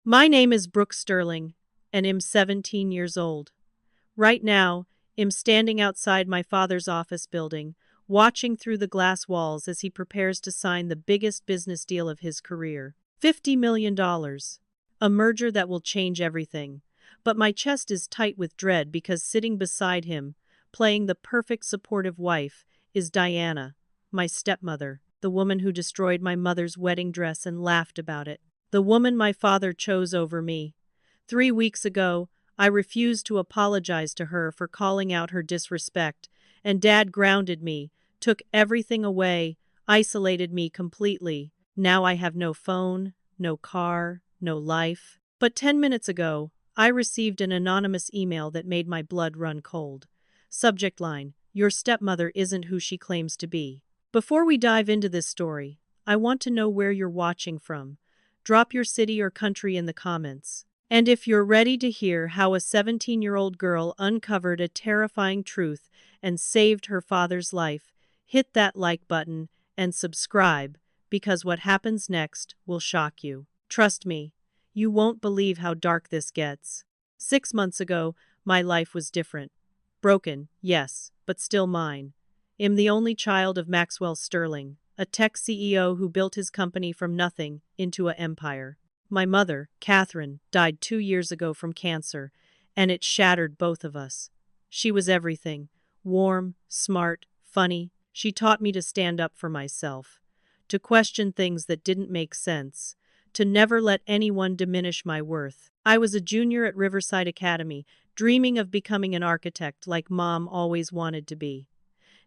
My name is Brooke Sterling, and I'm 17 years old. Right now, I'm standing outside my father's office building, watching through the glass walls as he prepares to sign the biggest business deal of his career. $50 million. A merger that will change everything. But my chest is tight with dread because sitting beside him, playing the perfect supportive wife, is Diana, my stepmother, the woman who destroyed my mother's wedding dress and laughed about it. The woman my father chose over me. 3 weeks ago, I refused to apologize to her for calling out her disrespect, and Dad grounded me, took everything away, isolated me completely. Now I have no phone, no car, no life. But 10 minutes ago, I received an anonymous email that made my blood run cold. Subject line: Your stepmother isn't who she claims to be. Before we dive into this story, I want to know where you're watching from. Drop your city or country in the comments. And if you're ready to hear how a 17-year-old girl uncovered a terrifying truth and saved her father's life, hit that like button and subscribe, because what happens next will shock you. Trust me, you won't believe how dark this gets. 6 months ago, my life was different. Broken, yes, but still mine. I'm the only child of Maxwell Sterling, a tech CEO who built his company from nothing into an empire. My mother, Catherine, died 2 years ago from cancer, and it shattered both of us. She was everything: warm, smart, funny. She taught me to stand up for myself, to question things that didn't make sense, to never let anyone diminish my worth. I was a junior at Riverside Academy, dreaming of becoming an architect like Mom always wanted to be.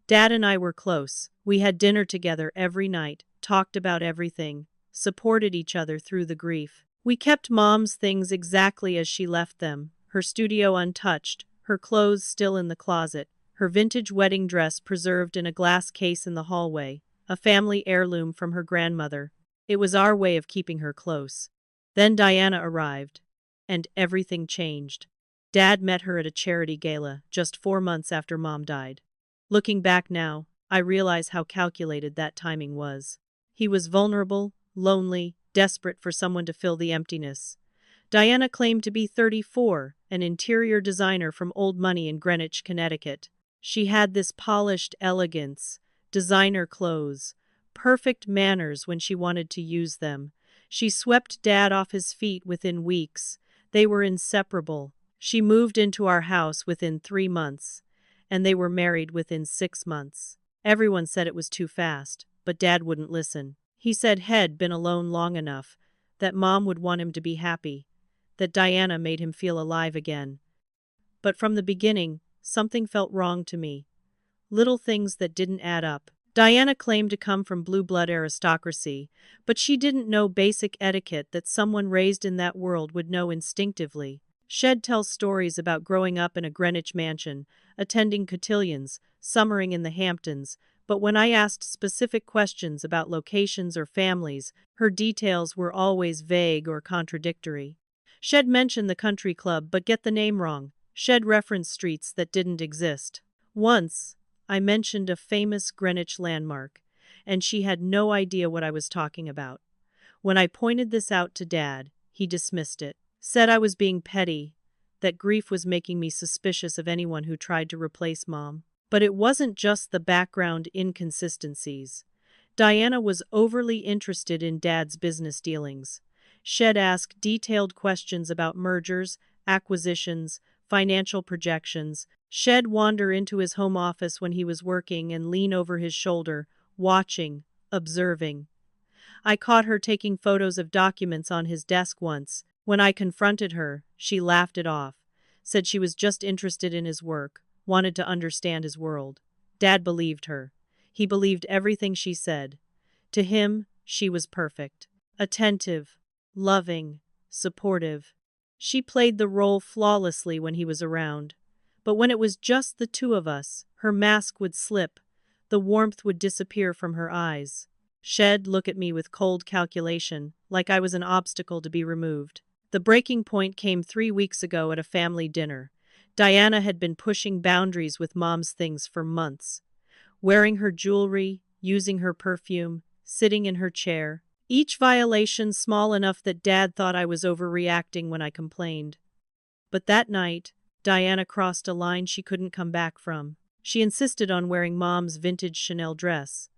Dad and I were close. We had dinner together every night, talked about everything, supported each other through the grief. We kept Mom's things exactly as she left them, her studio untouched, her clothes still in the closet, her vintage wedding dress preserved in a glass case in the hallway, a family heirloom from her grandmother. It was our way of keeping her close. Then Diana arrived, and everything changed. Dad met her at a charity gala just 4 months after Mom died. Looking back now, I realize how calculated that timing was. He was vulnerable, lonely, desperate for someone to fill the emptiness. Diana claimed to be 34, an interior designer from old money in Greenwich, Connecticut. She had this polished elegance, designer clothes, perfect manners when she wanted to use them. She swept Dad off his feet within weeks. They were inseparable. She moved into our house within 3 months, and they were married within 6 months. Everyone said it was too fast, but Dad wouldn't listen. He said he'd been alone long enough, that Mom would want him to be happy, that Diana made him feel alive again. But from the beginning, something felt wrong to me. Little things that didn't add up. Diana claimed to come from blue blood aristocracy, but she didn't know basic etiquette that someone raised in that world would know instinctively. Shed tells stories about growing up in a Greenwich mansion, attending cotillions, summering in the Hamptons, but when I asked specific questions about locations or families, her details were always vague or contradictory. Shed mentioned the country club but get the name wrong. Shed referenced streets that didn't exist. Once, I mentioned a famous Greenwich landmark, and she had no idea what I was talking about. When I pointed this out to Dad, he dismissed it, said I was being petty, that grief was making me suspicious of anyone who tried to replace Mom. But it wasn't just the background inconsistencies. Diana was overly interested in Dad's business dealings. Shed asked detailed questions about mergers, acquisitions, financial projections. Shed wander into his home office when he was working and lean over his shoulder, watching, observing. I caught her taking photos of documents on his desk once. When I confronted her, she laughed it off, said she was just interested in his work, wanted to understand his world. Dad believed her. He believed everything she said. To him, she was perfect. Attentive, loving, supportive. She played the role flawlessly when he was around. But when it was just the two of us, her mask would slip. The warmth would disappear from her eyes. Shed look at me with cold calculation, like I was an obstacle to be removed. The breaking point came 3 weeks ago at a family dinner. Diana had been pushing boundaries with Mom's things for months. Wearing her jewelry, using her perfume, sitting in her chair. each violation small enough that Dad thought I was overreacting when I complained. But that night, Diana crossed a line she couldn't come back from. She insisted on wearing Mom's vintage Chanel dress,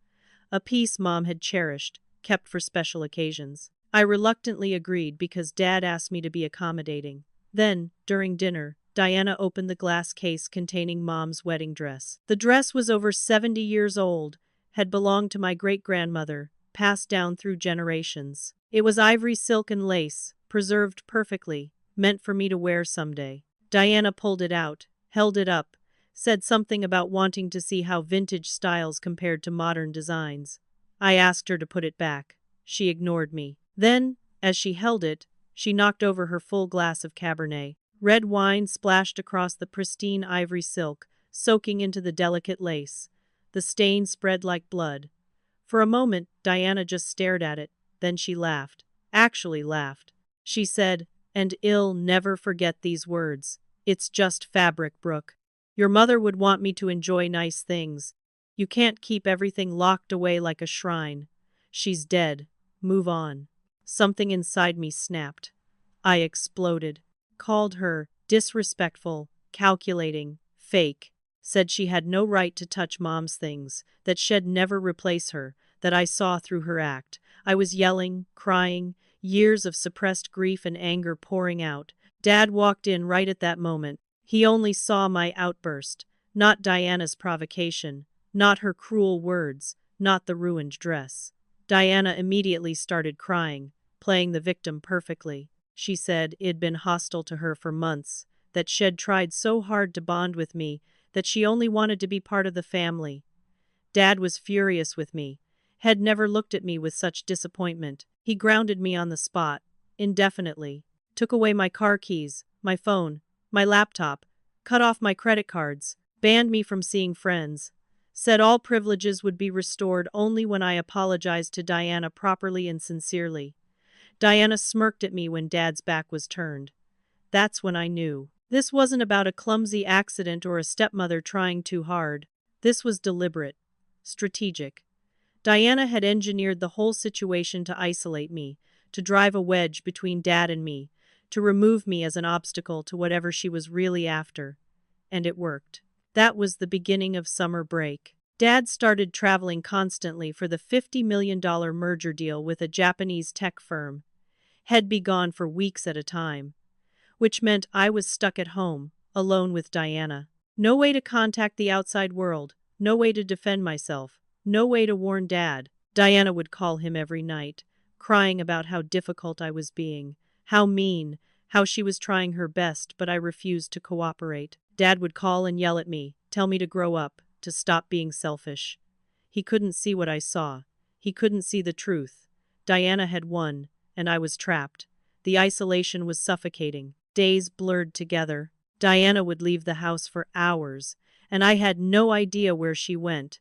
a piece Mom had cherished, kept for special occasions. I reluctantly agreed because Dad asked me to be accommodating. Then, during dinner, Diana opened the glass case containing Mom's wedding dress. The dress was over 70 years old, had belonged to my great-grandmother, passed down through generations. It was ivory silk and lace, preserved perfectly, meant for me to wear someday. Diana pulled it out, held it up, said something about wanting to see how vintage styles compared to modern designs. I asked her to put it back. She ignored me. Then, as she held it, she knocked over her full glass of Cabernet. Red wine splashed across the pristine ivory silk, soaking into the delicate lace. The stain spread like blood. For a moment, Diana just stared at it, then she laughed. Actually laughed. She said, and I'll never forget these words, "It's just fabric, Brooke. Your mother would want me to enjoy nice things. You can't keep everything locked away like a shrine. She's dead. Move on." Something inside me snapped. I exploded. Called her disrespectful, calculating, fake. Said she had no right to touch Mom's things, that she'd never replace her, that I saw through her act. I was yelling, crying, years of suppressed grief and anger pouring out. Dad walked in right at that moment. He only saw my outburst, not Diana's provocation, not her cruel words, not the ruined dress. Diana immediately started crying, playing the victim perfectly. She said it'd been hostile to her for months, that she'd tried so hard to bond with me, that she only wanted to be part of the family. Dad was furious with me, had never looked at me with such disappointment. He grounded me on the spot, indefinitely, took away my car keys, my phone, my laptop, cut off my credit cards, banned me from seeing friends, said all privileges would be restored only when I apologized to Diana properly and sincerely. Diana smirked at me when Dad's back was turned. That's when I knew. This wasn't about a clumsy accident or a stepmother trying too hard. This was deliberate, strategic. Diana had engineered the whole situation to isolate me, to drive a wedge between Dad and me, to remove me as an obstacle to whatever she was really after. And it worked. That was the beginning of summer break. Dad started traveling constantly for the $50 million merger deal with a Japanese tech firm. He'd be gone for weeks at a time. Which meant I was stuck at home, alone with Diana. No way to contact the outside world, no way to defend myself, no way to warn Dad. Diana would call him every night, crying about how difficult I was being, how mean, how she was trying her best, but I refused to cooperate. Dad would call and yell at me, tell me to grow up, to stop being selfish. He couldn't see what I saw. He couldn't see the truth. Diana had won, and I was trapped. The isolation was suffocating. Days blurred together. Diana would leave the house for hours, and I had no idea where she went.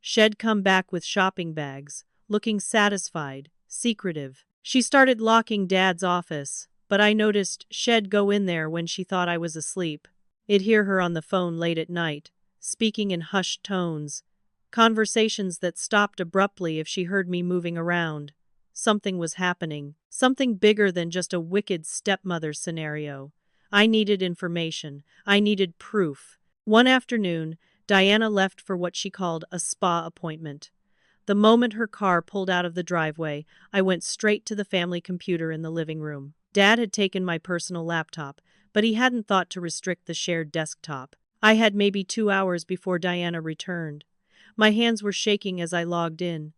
She'd come back with shopping bags, looking satisfied, secretive. She started locking Dad's office, but I noticed she'd go in there when she thought I was asleep. I'd hear her on the phone late at night, speaking in hushed tones, conversations that stopped abruptly if she heard me moving around. Something was happening, something bigger than just a wicked stepmother scenario. I needed information. I needed proof. One afternoon, Diana left for what she called a spa appointment. The moment her car pulled out of the driveway, I went straight to the family computer in the living room. Dad had taken my personal laptop, but he hadn't thought to restrict the shared desktop. I had maybe 2 hours before Diana returned. My hands were shaking as I logged in.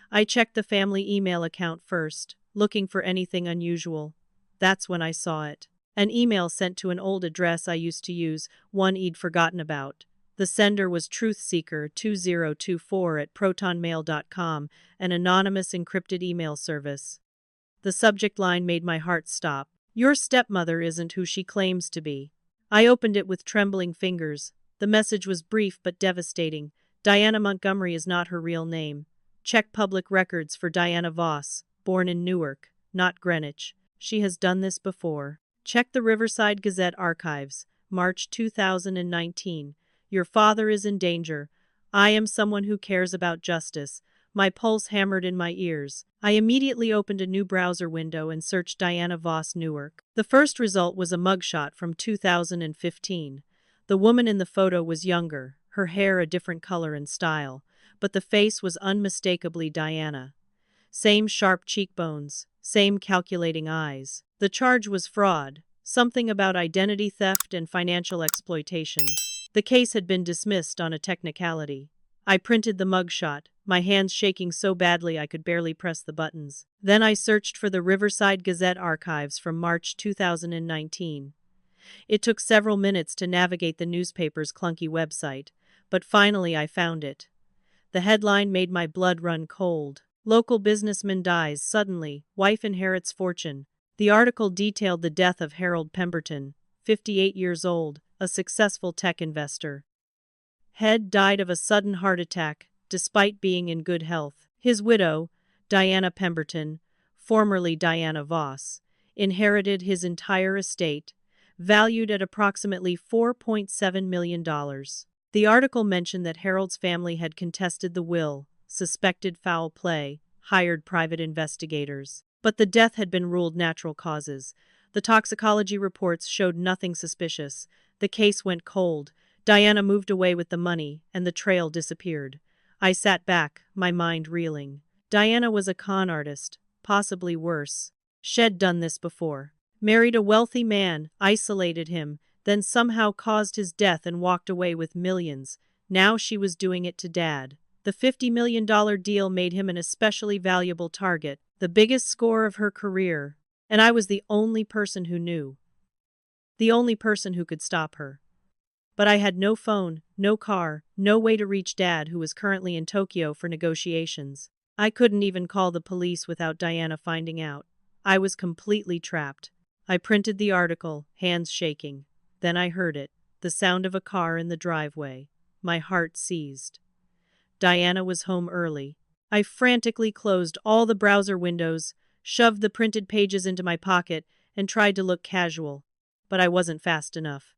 I checked the family email account first, looking for anything unusual. That's when I saw it. An email sent to an old address I used to use, one I'd forgotten about. The sender was truthseeker2024@protonmail.com, an anonymous encrypted email service. The subject line made my heart stop. Your stepmother isn't who she claims to be. I opened it with trembling fingers. The message was brief but devastating. Diana Montgomery is not her real name. Check public records for Diana Voss, born in Newark, not Greenwich. She has done this before. Check the Riverside Gazette archives, March 2019. Your father is in danger. I am someone who cares about justice. My pulse hammered in my ears. I immediately opened a new browser window and searched Diana Voss Newark. The first result was a mugshot from 2015. The woman in the photo was younger, her hair a different color and style, but the face was unmistakably Diana. Same sharp cheekbones, same calculating eyes. The charge was fraud, something about identity theft and financial exploitation. The case had been dismissed on a technicality. I printed the mugshot, my hands shaking so badly I could barely press the buttons. Then I searched for the Riverside Gazette archives from March 2019. It took several minutes to navigate the newspaper's clunky website, but finally I found it. The headline made my blood run cold. Local businessman dies suddenly, wife inherits fortune. The article detailed the death of Harold Pemberton, 58 years old, a successful tech investor. Head died of a sudden heart attack, despite being in good health. His widow, Diana Pemberton, formerly Diana Voss, inherited his entire estate, valued at approximately $4.7 million. The article mentioned that Harold's family had contested the will, suspected foul play, hired private investigators. But the death had been ruled natural causes. The toxicology reports showed nothing suspicious. The case went cold. Diana moved away with the money, and the trail disappeared. I sat back, my mind reeling. Diana was a con artist, possibly worse. She'd done this before. Married a wealthy man, isolated him, then somehow caused his death and walked away with millions. Now she was doing it to Dad. The $50 million deal made him an especially valuable target, the biggest score of her career. And I was the only person who knew. The only person who could stop her. But I had no phone, no car, no way to reach Dad, who was currently in Tokyo for negotiations. I couldn't even call the police without Diana finding out. I was completely trapped. I printed the article, hands shaking. Then I heard it, the sound of a car in the driveway. My heart seized. Diana was home early. I frantically closed all the browser windows, shoved the printed pages into my pocket, and tried to look casual. But I wasn't fast enough.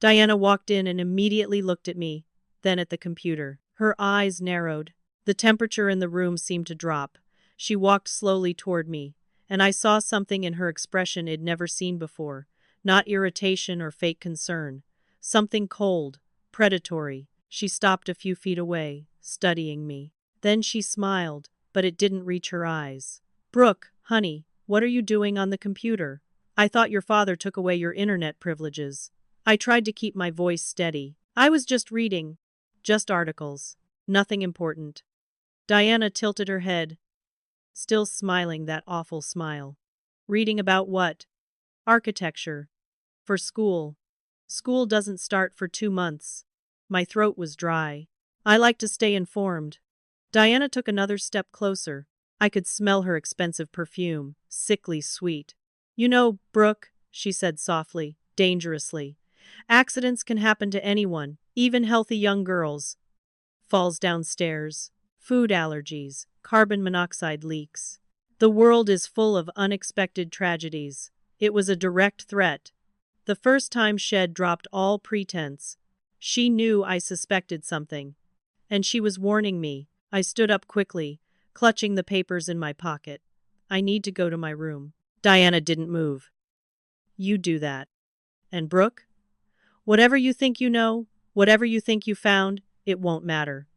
Diana walked in and immediately looked at me, then at the computer. Her eyes narrowed. The temperature in the room seemed to drop. She walked slowly toward me, and I saw something in her expression I'd never seen before. Not irritation or fake concern. Something cold, predatory. She stopped a few feet away, studying me. Then she smiled, but it didn't reach her eyes. "Brooke, honey, what are you doing on the computer? I thought your father took away your internet privileges." I tried to keep my voice steady. "I was just reading. Just articles. Nothing important." Diana tilted her head, still smiling that awful smile. "Reading about what?" "Architecture. For school. School doesn't start for 2 months." My throat was dry. "I like to stay informed." Diana took another step closer. I could smell her expensive perfume, sickly sweet. "You know, Brooke," she said softly, dangerously, "accidents can happen to anyone, even healthy young girls. Falls downstairs, food allergies, carbon monoxide leaks. The world is full of unexpected tragedies." It was a direct threat. The first time Shed dropped all pretense. She knew I suspected something. And she was warning me. I stood up quickly, clutching the papers in my pocket. "I need to go to my room." Diana didn't move. "You do that. And Brooke? Whatever you think you know, whatever you think you found, it won't matter.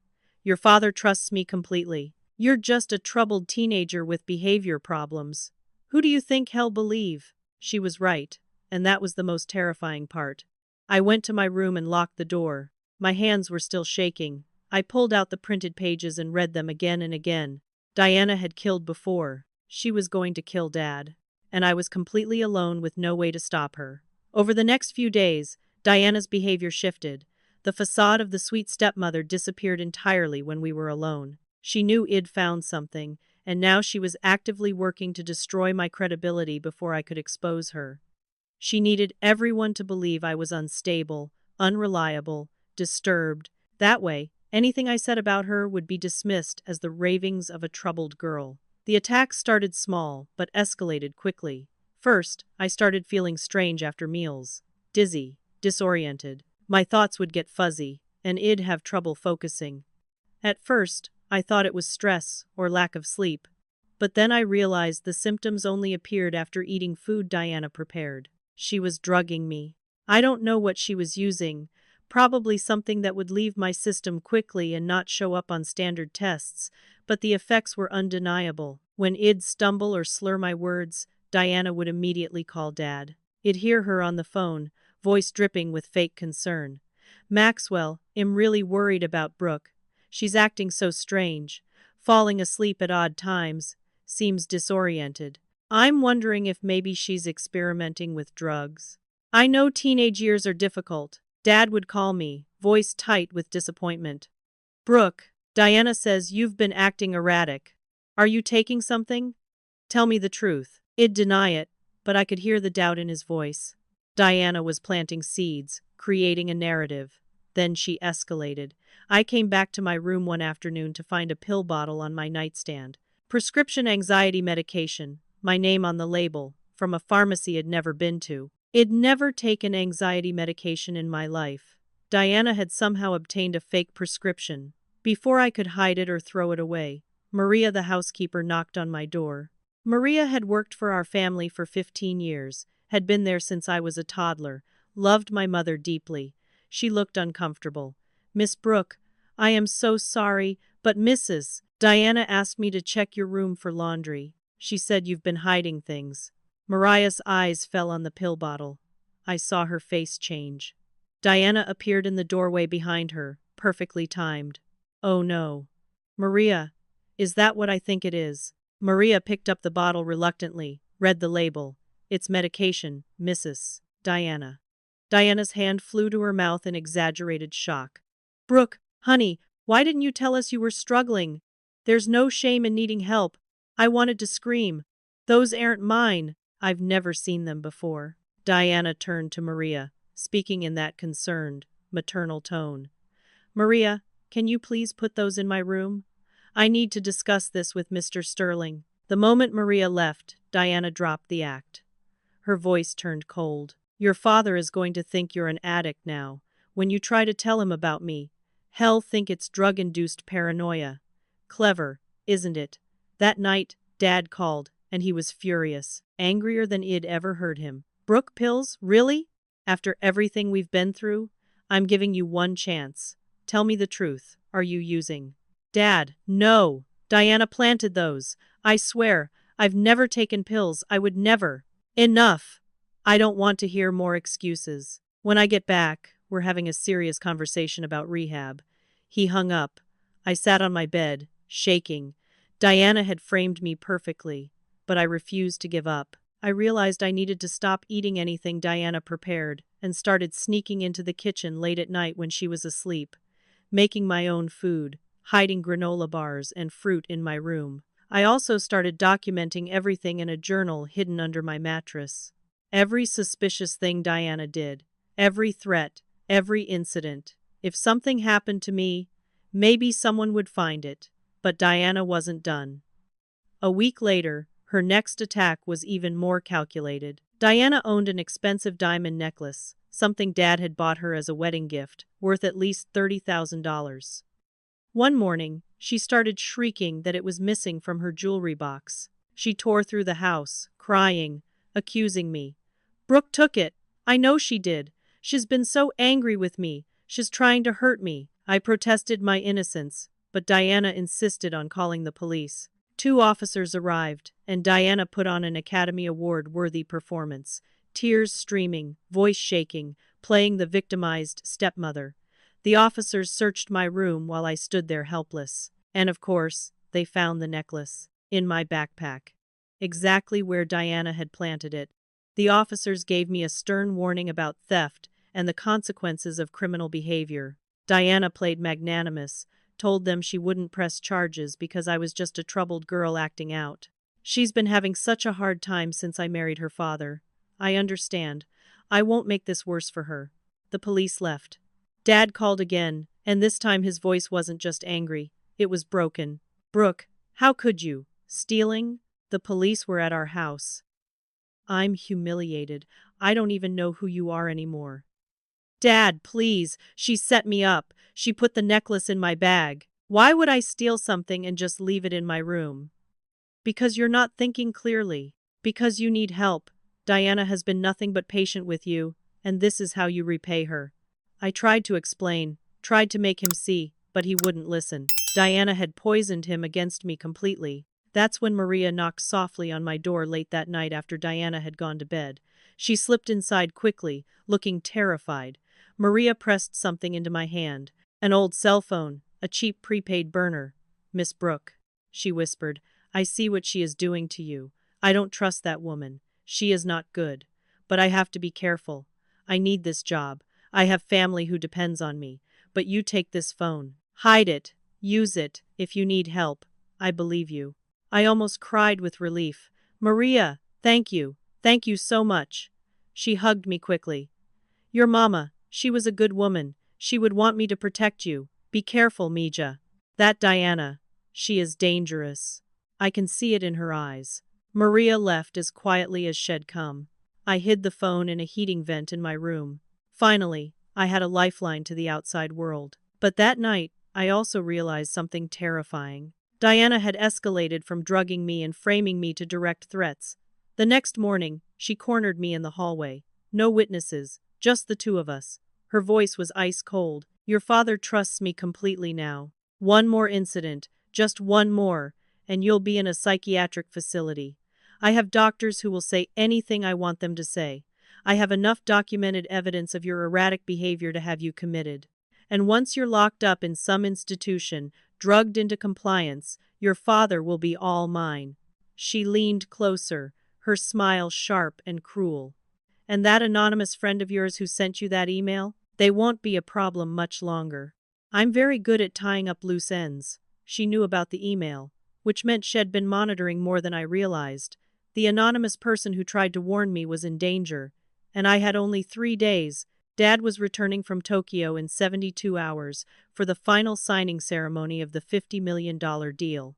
Your father trusts me completely. You're just a troubled teenager with behavior problems. Who do you think he'll believe?" She was right, and that was the most terrifying part. I went to my room and locked the door. My hands were still shaking. I pulled out the printed pages and read them again and again. Diana had killed before. She was going to kill Dad. And I was completely alone with no way to stop her. Over the next few days, Diana's behavior shifted. The facade of the sweet stepmother disappeared entirely when we were alone. She knew I'd found something, and now she was actively working to destroy my credibility before I could expose her. She needed everyone to believe I was unstable, unreliable, disturbed. That way, anything I said about her would be dismissed as the ravings of a troubled girl. The attacks started small, but escalated quickly. First, I started feeling strange after meals. Dizzy, disoriented. My thoughts would get fuzzy, and I'd have trouble focusing. At first, I thought it was stress or lack of sleep. But then I realized the symptoms only appeared after eating food Diana prepared. She was drugging me. I don't know what she was using, probably something that would leave my system quickly and not show up on standard tests, but the effects were undeniable. When I'd stumble or slur my words, Diana would immediately call Dad. I'd hear her on the phone, voice dripping with fake concern. Maxwell, I'm really worried about Brooke. She's acting so strange, falling asleep at odd times, seems disoriented. I'm wondering if maybe she's experimenting with drugs. I know teenage years are difficult. Dad would call me, voice tight with disappointment. Brooke, Diana says you've been acting erratic. Are you taking something? Tell me the truth. I'd deny it, but I could hear the doubt in his voice. Diana was planting seeds, creating a narrative. Then she escalated. I came back to my room one afternoon to find a pill bottle on my nightstand. Prescription anxiety medication, my name on the label, from a pharmacy I'd never been to. I'd never taken anxiety medication in my life. Diana had somehow obtained a fake prescription. Before I could hide it or throw it away, Maria the housekeeper knocked on my door. Maria had worked for our family for 15 years, had been there since I was a toddler, loved my mother deeply. She looked uncomfortable. Miss Brooke, I am so sorry, but Mrs. Diana asked me to check your room for laundry. She said you've been hiding things. Mariah's eyes fell on the pill bottle. I saw her face change. Diana appeared in the doorway behind her, perfectly timed. Oh no. Maria, is that what I think it is? Maria picked up the bottle reluctantly, read the label. It's medication, Mrs. Diana. Diana's hand flew to her mouth in exaggerated shock. Brooke, honey, why didn't you tell us you were struggling? There's no shame in needing help. I wanted to scream. Those aren't mine. I've never seen them before. Diana turned to Maria, speaking in that concerned, maternal tone. Maria, can you please put those in my room? I need to discuss this with Mr. Sterling. The moment Maria left, Diana dropped the act. Her voice turned cold. Your father is going to think you're an addict now. When you try to tell him about me, he'll think it's drug-induced paranoia. Clever, isn't it? That night, Dad called, and he was furious, angrier than I'd ever heard him. Brooke pills? Really? After everything we've been through? I'm giving you one chance. Tell me the truth. Are you using? Dad, no. Diana planted those. I swear, I've never taken pills. I would never. Enough. I don't want to hear more excuses. When I get back, we're having a serious conversation about rehab. He hung up. I sat on my bed, shaking. Diana had framed me perfectly, but I refused to give up. I realized I needed to stop eating anything Diana prepared and started sneaking into the kitchen late at night when she was asleep, making my own food, hiding granola bars and fruit in my room. I also started documenting everything in a journal hidden under my mattress. Every suspicious thing Diana did, every threat, every incident. If something happened to me, maybe someone would find it. But Diana wasn't done. A week later, her next attack was even more calculated. Diana owned an expensive diamond necklace, something Dad had bought her as a wedding gift, worth at least $30,000. One morning, she started shrieking that it was missing from her jewelry box. She tore through the house, crying, accusing me. Brooke took it. I know she did. She's been so angry with me. She's trying to hurt me. I protested my innocence, but Diana insisted on calling the police. 2 officers arrived, and Diana put on an Academy Award-worthy performance, tears streaming, voice shaking, playing the victimized stepmother. The officers searched my room while I stood there helpless. And of course, they found the necklace in my backpack, exactly where Diana had planted it. The officers gave me a stern warning about theft and the consequences of criminal behavior. Diana played magnanimous, told them she wouldn't press charges because I was just a troubled girl acting out. She's been having such a hard time since I married her father. I understand. I won't make this worse for her. The police left. Dad called again, and this time his voice wasn't just angry. It was broken. Brooke, how could you? Stealing? The police were at our house. I'm humiliated. I don't even know who you are anymore. Dad, please. She set me up. She put the necklace in my bag. Why would I steal something and just leave it in my room? Because you're not thinking clearly. Because you need help. Diana has been nothing but patient with you, and this is how you repay her. I tried to explain, tried to make him see, but he wouldn't listen. Diana had poisoned him against me completely. That's when Maria knocked softly on my door late that night after Diana had gone to bed. She slipped inside quickly, looking terrified. Maria pressed something into my hand. An old cell phone, a cheap prepaid burner. Miss Brooke, she whispered, I see what she is doing to you. I don't trust that woman. She is not good. But I have to be careful. I need this job. I have family who depends on me. But you take this phone. Hide it. Use it. If you need help. I believe you. I almost cried with relief. Maria, thank you. Thank you so much. She hugged me quickly. Your mama, she was a good woman. She would want me to protect you. Be careful, Mija. That Diana. She is dangerous. I can see it in her eyes. Maria left as quietly as she'd come. I hid the phone in a heating vent in my room. Finally, I had a lifeline to the outside world. But that night, I also realized something terrifying. Diana had escalated from drugging me and framing me to direct threats. The next morning, she cornered me in the hallway. No witnesses, just the two of us. Her voice was ice cold. Your father trusts me completely now. One more incident, just one more, and you'll be in a psychiatric facility. I have doctors who will say anything I want them to say. I have enough documented evidence of your erratic behavior to have you committed. And once you're locked up in some institution, drugged into compliance, your father will be all mine. She leaned closer, her smile sharp and cruel. And that anonymous friend of yours who sent you that email? They won't be a problem much longer. I'm very good at tying up loose ends. She knew about the email, which meant she'd been monitoring more than I realized. The anonymous person who tried to warn me was in danger, and I had only 3 days. Dad was returning from Tokyo in 72 hours for the final signing ceremony of the $50 million deal.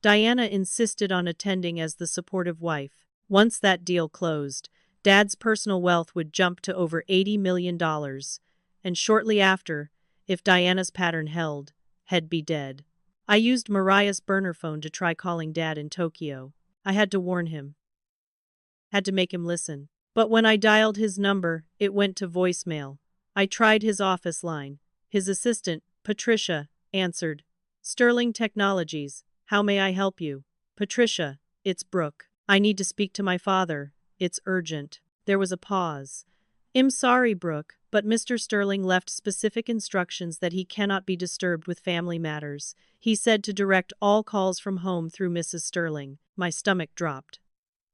Diana insisted on attending as the supportive wife. Once that deal closed, Dad's personal wealth would jump to over $80 million, and shortly after, if Diana's pattern held, he'd be dead. I used Mariah's burner phone to try calling Dad in Tokyo. I had to warn him. Had to make him listen. But when I dialed his number, it went to voicemail. I tried his office line. His assistant, Patricia, answered. Sterling Technologies, how may I help you? Patricia, it's Brooke. I need to speak to my father. It's urgent. There was a pause. I'm sorry, Brooke, but Mr. Sterling left specific instructions that he cannot be disturbed with family matters. He said to direct all calls from home through Mrs. Sterling. My stomach dropped.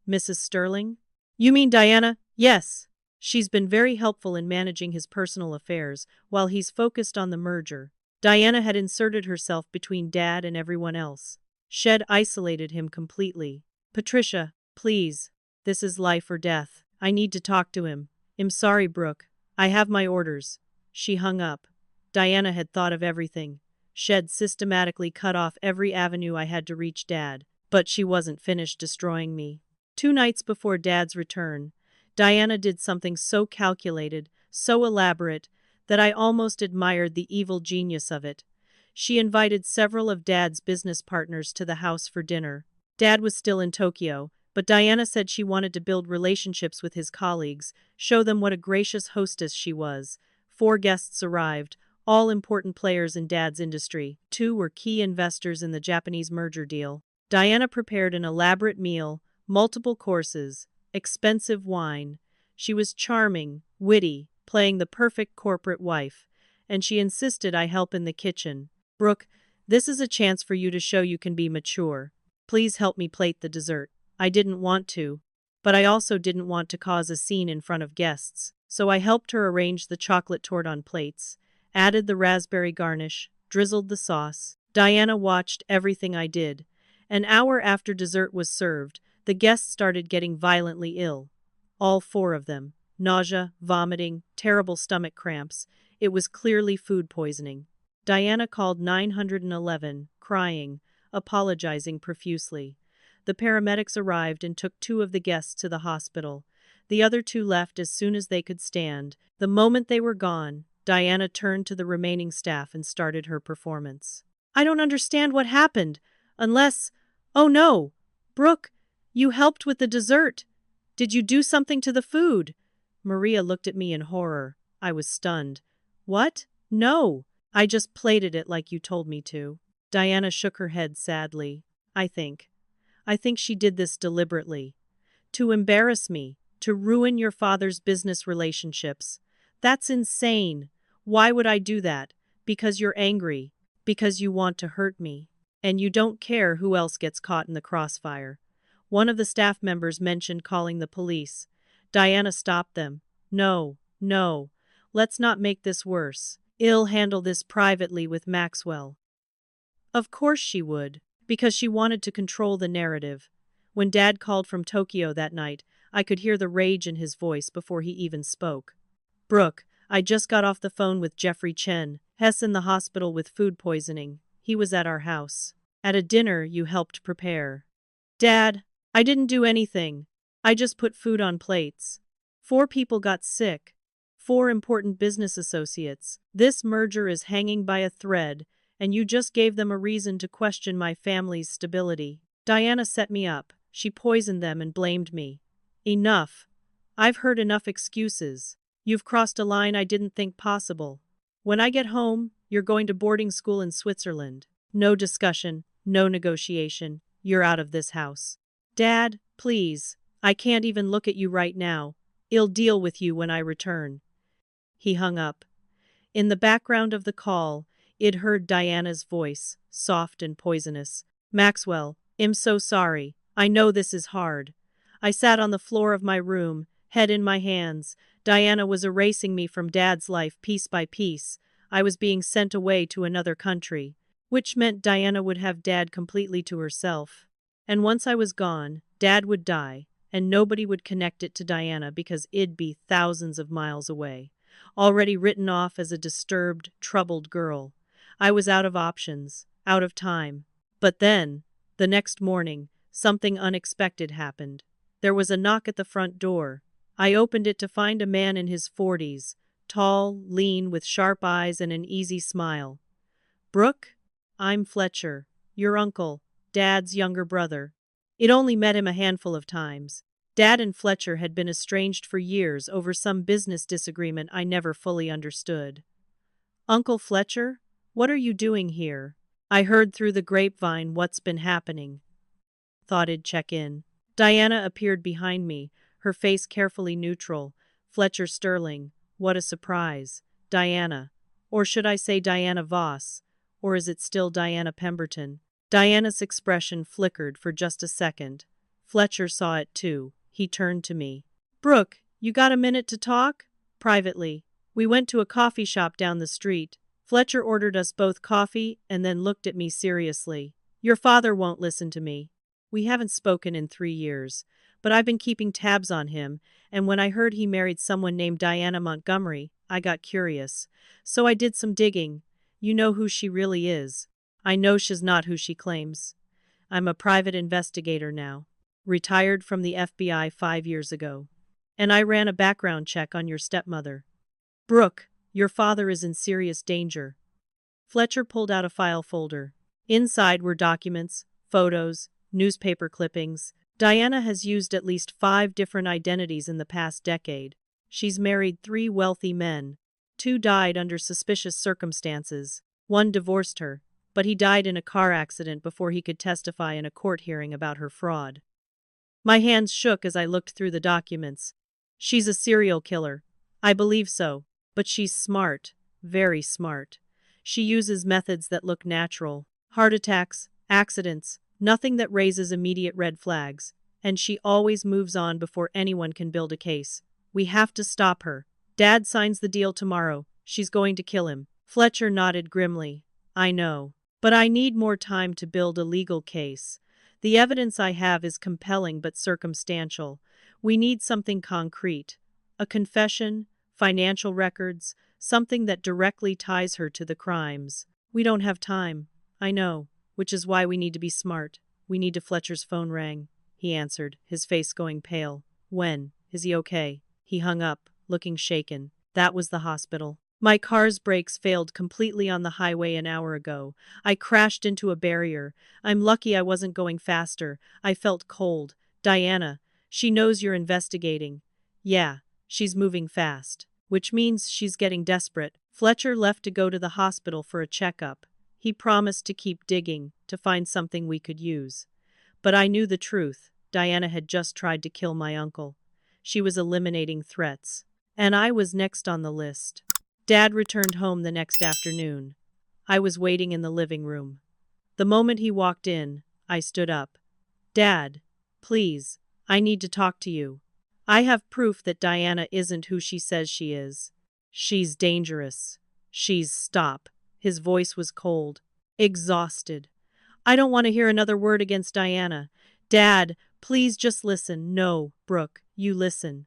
Mrs. Sterling? You mean Diana? Yes. She's been very helpful in managing his personal affairs while he's focused on the merger. Diana had inserted herself between Dad and everyone else. She'd isolated him completely. Patricia, please. This is life or death. I need to talk to him. I'm sorry, Brooke. I have my orders. She hung up. Diana had thought of everything. She'd systematically cut off every avenue I had to reach Dad, but she wasn't finished destroying me. 2 nights before Dad's return, Diana did something so calculated, so elaborate, that I almost admired the evil genius of it. She invited several of Dad's business partners to the house for dinner. Dad was still in Tokyo, but Diana said she wanted to build relationships with his colleagues, show them what a gracious hostess she was. 4 guests arrived, all important players in Dad's industry. 2 were key investors in the Japanese merger deal. Diana prepared an elaborate meal, multiple courses, expensive wine. She was charming, witty, playing the perfect corporate wife, and she insisted I help in the kitchen. Brooke, this is a chance for you to show you can be mature. Please help me plate the dessert. I didn't want to, but I also didn't want to cause a scene in front of guests, so I helped her arrange the chocolate torte on plates, added the raspberry garnish, drizzled the sauce. Diana watched everything I did. An hour after dessert was served, the guests started getting violently ill. All 4 of them. Nausea, vomiting, terrible stomach cramps. It was clearly food poisoning. Diana called 911, crying, apologizing profusely. The paramedics arrived and took 2 of the guests to the hospital. The other 2 left as soon as they could stand. The moment they were gone, Diana turned to the remaining staff and started her performance. I don't understand what happened. Unless. Oh no! Brooke, you helped with the dessert. Did you do something to the food? Maria looked at me in horror. I was stunned. What? No. I just plated it like you told me to. Diana shook her head sadly. I think. I think she did this deliberately. To embarrass me. To ruin your father's business relationships. That's insane. Why would I do that? Because you're angry. Because you want to hurt me. And you don't care who else gets caught in the crossfire. One of the staff members mentioned calling the police. Diana stopped them. No, no. Let's not make this worse. I'll handle this privately with Maxwell. Of course she would. Because she wanted to control the narrative. When Dad called from Tokyo that night, I could hear the rage in his voice before he even spoke. Brooke, I just got off the phone with Jeffrey Chen. Hess in the hospital with food poisoning. He was at our house. At a dinner you helped prepare. Dad, I didn't do anything. I just put food on plates. 4 people got sick. 4 important business associates. This merger is hanging by a thread, and you just gave them a reason to question my family's stability. Diana set me up. She poisoned them and blamed me. Enough. I've heard enough excuses. You've crossed a line I didn't think possible. When I get home, you're going to boarding school in Switzerland. No discussion, no negotiation. You're out of this house. Dad, please. I can't even look at you right now. I'll deal with you when I return. He hung up. In the background of the call, I'd heard Diana's voice, soft and poisonous. Maxwell, I'm so sorry. I know this is hard. I sat on the floor of my room, head in my hands. Diana was erasing me from Dad's life piece by piece. I was being sent away to another country, which meant Diana would have Dad completely to herself. And once I was gone, Dad would die, and nobody would connect it to Diana because it'd be thousands of miles away. Already written off as a disturbed, troubled girl. I was out of options, out of time. But then, the next morning, something unexpected happened. There was a knock at the front door. I opened it to find a man in his 40s, tall, lean, with sharp eyes and an easy smile. Brooke? I'm Fletcher, your uncle, Dad's younger brother. I'd only met him a handful of times. Dad and Fletcher had been estranged for years over some business disagreement I never fully understood. Uncle Fletcher? What are you doing here? I heard through the grapevine what's been happening. Thought I'd check in. Diana appeared behind me, her face carefully neutral. Fletcher Sterling. What a surprise. Diana. Or should I say Diana Voss? Or is it still Diana Pemberton? Diana's expression flickered for just a second. Fletcher saw it too. He turned to me. Brooke, you got a minute to talk? Privately. We went to a coffee shop down the street. Fletcher ordered us both coffee and then looked at me seriously. Your father won't listen to me. We haven't spoken in 3 years, but I've been keeping tabs on him, and when I heard he married someone named Diana Montgomery, I got curious. So I did some digging. You know who she really is. I know she's not who she claims. I'm a private investigator now. Retired from the FBI 5 years ago. And I ran a background check on your stepmother. Brooke, your father is in serious danger. Fletcher pulled out a file folder. Inside were documents, photos, newspaper clippings. Diana has used at least 5 different identities in the past decade. She's married 3 wealthy men. 2 died under suspicious circumstances. 1 divorced her, but he died in a car accident before he could testify in a court hearing about her fraud. My hands shook as I looked through the documents. She's a serial killer. I believe so, but she's smart, very smart. She uses methods that look natural. Heart attacks, accidents, nothing that raises immediate red flags. And she always moves on before anyone can build a case. We have to stop her. Dad signs the deal tomorrow. She's going to kill him. Fletcher nodded grimly. I know. But I need more time to build a legal case. The evidence I have is compelling but circumstantial. We need something concrete. A confession, financial records, something that directly ties her to the crimes. We don't have time. I know. Which is why we need to be smart. We need to. Fletcher's phone rang. He answered, his face going pale. When? Is he okay? He hung up, looking shaken. That was the hospital. My car's brakes failed completely on the highway an hour ago. I crashed into a barrier. I'm lucky I wasn't going faster. I felt cold. Diana, she knows you're investigating. Yeah, she's moving fast. Which means she's getting desperate. Fletcher left to go to the hospital for a checkup. He promised to keep digging, to find something we could use. But I knew the truth. Diana had just tried to kill my uncle. She was eliminating threats. And I was next on the list. Dad returned home the next afternoon. I was waiting in the living room. The moment he walked in, I stood up. Dad, please, I need to talk to you. I have proof that Diana isn't who she says she is. She's dangerous. Stop. His voice was cold, exhausted. I don't want to hear another word against Diana. Dad, please just listen. No, Brooke, you listen.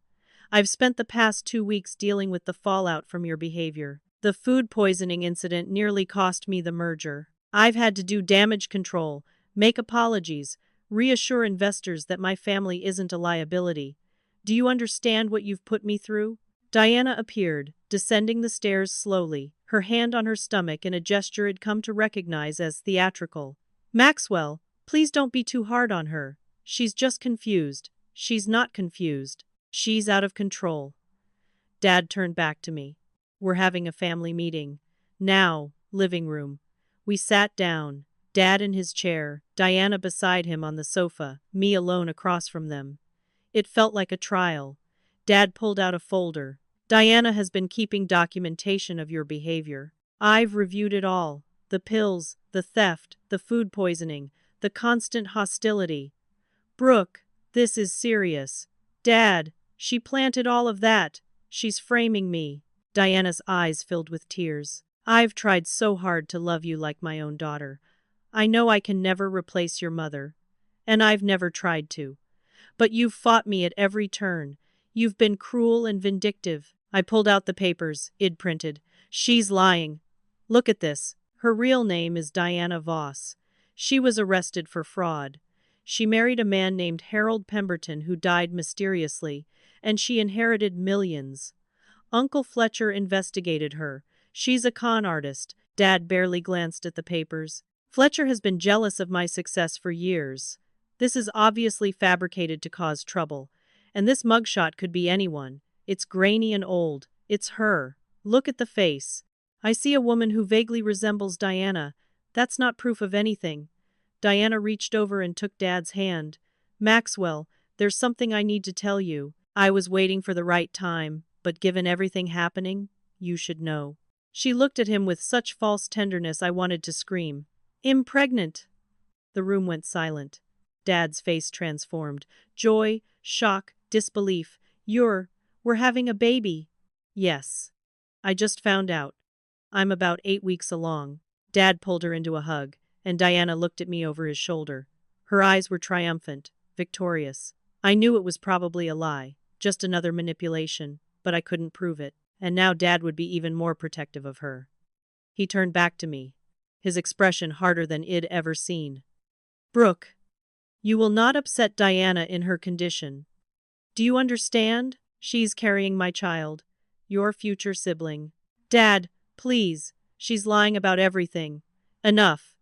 I've spent the past 2 weeks dealing with the fallout from your behavior. The food poisoning incident nearly cost me the merger. I've had to do damage control, make apologies, reassure investors that my family isn't a liability. Do you understand what you've put me through? Diana appeared, descending the stairs slowly, her hand on her stomach in a gesture I'd come to recognize as theatrical. Maxwell, please don't be too hard on her. She's just confused. She's not confused. She's out of control. Dad turned back to me. We're having a family meeting. Now, living room. We sat down, Dad in his chair, Diana beside him on the sofa, me alone across from them. It felt like a trial. Dad pulled out a folder. Diana has been keeping documentation of your behavior. I've reviewed it all. The pills, the theft, the food poisoning, the constant hostility. Brooke, this is serious. Dad, she planted all of that. She's framing me. Diana's eyes filled with tears. I've tried so hard to love you like my own daughter. I know I can never replace your mother. And I've never tried to. But you've fought me at every turn. You've been cruel and vindictive. I pulled out the papers, I'd printed. She's lying. Look at this. Her real name is Diana Voss. She was arrested for fraud. She married a man named Harold Pemberton who died mysteriously, and she inherited millions. Uncle Fletcher investigated her. She's a con artist. Dad barely glanced at the papers. Fletcher has been jealous of my success for years. This is obviously fabricated to cause trouble. And this mugshot could be anyone. It's grainy and old. It's her. Look at the face. I see a woman who vaguely resembles Diana. That's not proof of anything. Diana reached over and took Dad's hand. Maxwell, there's something I need to tell you. I was waiting for the right time, but given everything happening, you should know. She looked at him with such false tenderness I wanted to scream. Impregnant! The room went silent. Dad's face transformed. Joy, shock, disbelief. We're having a baby. Yes. I just found out. I'm about 8 weeks along. Dad pulled her into a hug, and Diana looked at me over his shoulder. Her eyes were triumphant, victorious. I knew it was probably a lie, just another manipulation, but I couldn't prove it, and now Dad would be even more protective of her. He turned back to me, his expression harder than I'd ever seen. Brooke, you will not upset Diana in her condition. Do you understand? She's carrying my child, your future sibling. Dad, please, she's lying about everything. Enough.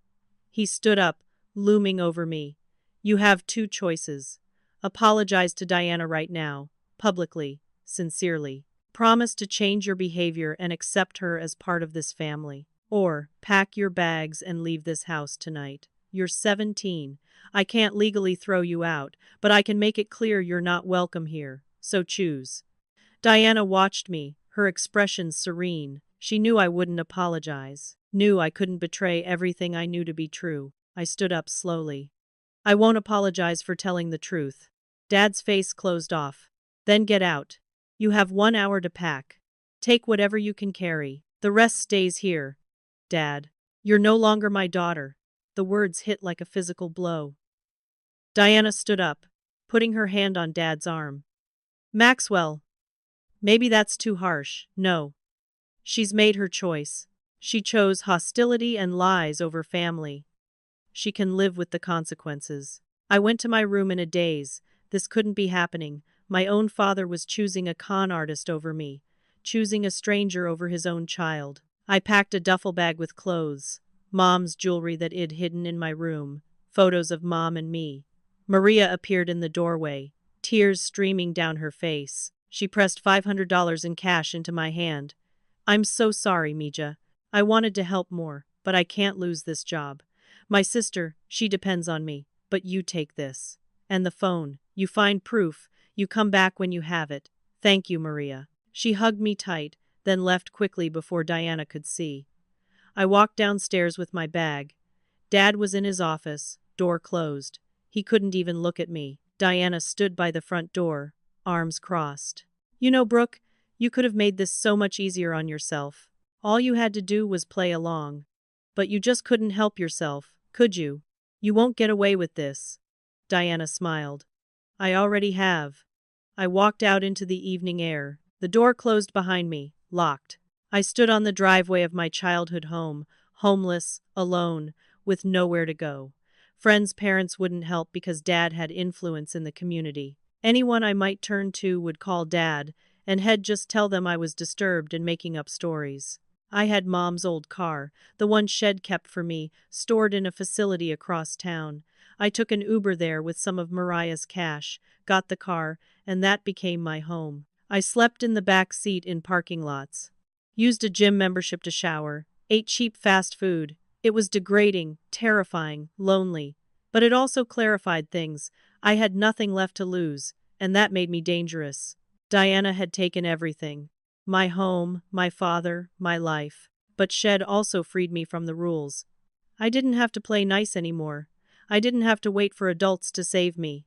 He stood up, looming over me. You have 2 choices. Apologize to Diana right now, publicly, sincerely. Promise to change your behavior and accept her as part of this family. Or, pack your bags and leave this house tonight. You're 17. I can't legally throw you out, but I can make it clear you're not welcome here. So choose. Diana watched me, her expression serene. She knew I wouldn't apologize. Knew I couldn't betray everything I knew to be true. I stood up slowly. I won't apologize for telling the truth. Dad's face closed off. Then get out. You have 1 hour to pack. Take whatever you can carry. The rest stays here. Dad, you're no longer my daughter. The words hit like a physical blow. Diana stood up, putting her hand on Dad's arm. Maxwell. Maybe that's too harsh. No. She's made her choice. She chose hostility and lies over family. She can live with the consequences. I went to my room in a daze. This couldn't be happening. My own father was choosing a con artist over me. choosing a stranger over his own child. I packed a duffel bag with clothes, Mom's jewelry that I'd hidden in my room, photos of Mom and me. Maria appeared in the doorway, tears streaming down her face. She pressed $500 in cash into my hand. I'm so sorry, Mija. I wanted to help more, but I can't lose this job. My sister, she depends on me, but you take this. And the phone. You find proof. You come back when you have it. Thank you, Maria. She hugged me tight, then left quickly before Diana could see. I walked downstairs with my bag. Dad was in his office, door closed. He couldn't even look at me. Diana stood by the front door, arms crossed. You know, Brooke, you could have made this so much easier on yourself. All you had to do was play along. But you just couldn't help yourself, could you? You won't get away with this. Diana smiled. I already have. I walked out into the evening air. The door closed behind me, locked. I stood on the driveway of my childhood home, homeless, alone, with nowhere to go. Friends' parents wouldn't help because Dad had influence in the community. Anyone I might turn to would call Dad, and he'd just tell them I was disturbed and making up stories. I had Mom's old car, the one Shed kept for me, stored in a facility across town. I took an Uber there with some of Mariah's cash, got the car, and that became my home. I slept in the back seat in parking lots. Used a gym membership to shower, ate cheap fast food. It was degrading, terrifying, lonely. But it also clarified things. I had nothing left to lose, and that made me dangerous. Diana had taken everything. My home, my father, my life. But Shed also freed me from the rules. I didn't have to play nice anymore. I didn't have to wait for adults to save me.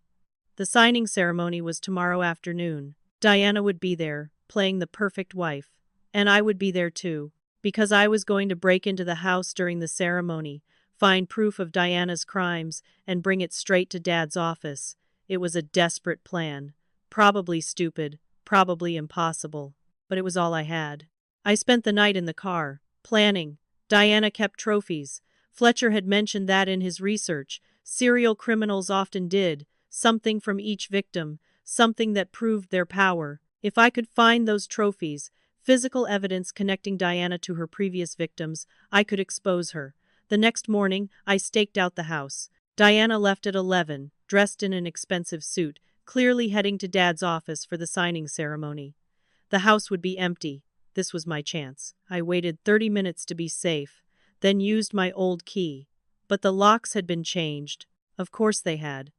The signing ceremony was tomorrow afternoon. Diana would be there, playing the perfect wife. And I would be there too. Because I was going to break into the house during the ceremony, find proof of Diana's crimes, and bring it straight to Dad's office. It was a desperate plan. Probably stupid, probably impossible. But it was all I had. I spent the night in the car, planning. Diana kept trophies. Fletcher had mentioned that in his research. Serial criminals often did. Something from each victim, something that proved their power. If I could find those trophies, physical evidence connecting Diana to her previous victims, I could expose her. The next morning, I staked out the house. Diana left at 11, dressed in an expensive suit, clearly heading to Dad's office for the signing ceremony. The house would be empty. This was my chance. I waited 30 minutes to be safe, then used my old key. But the locks had been changed. Of course they had.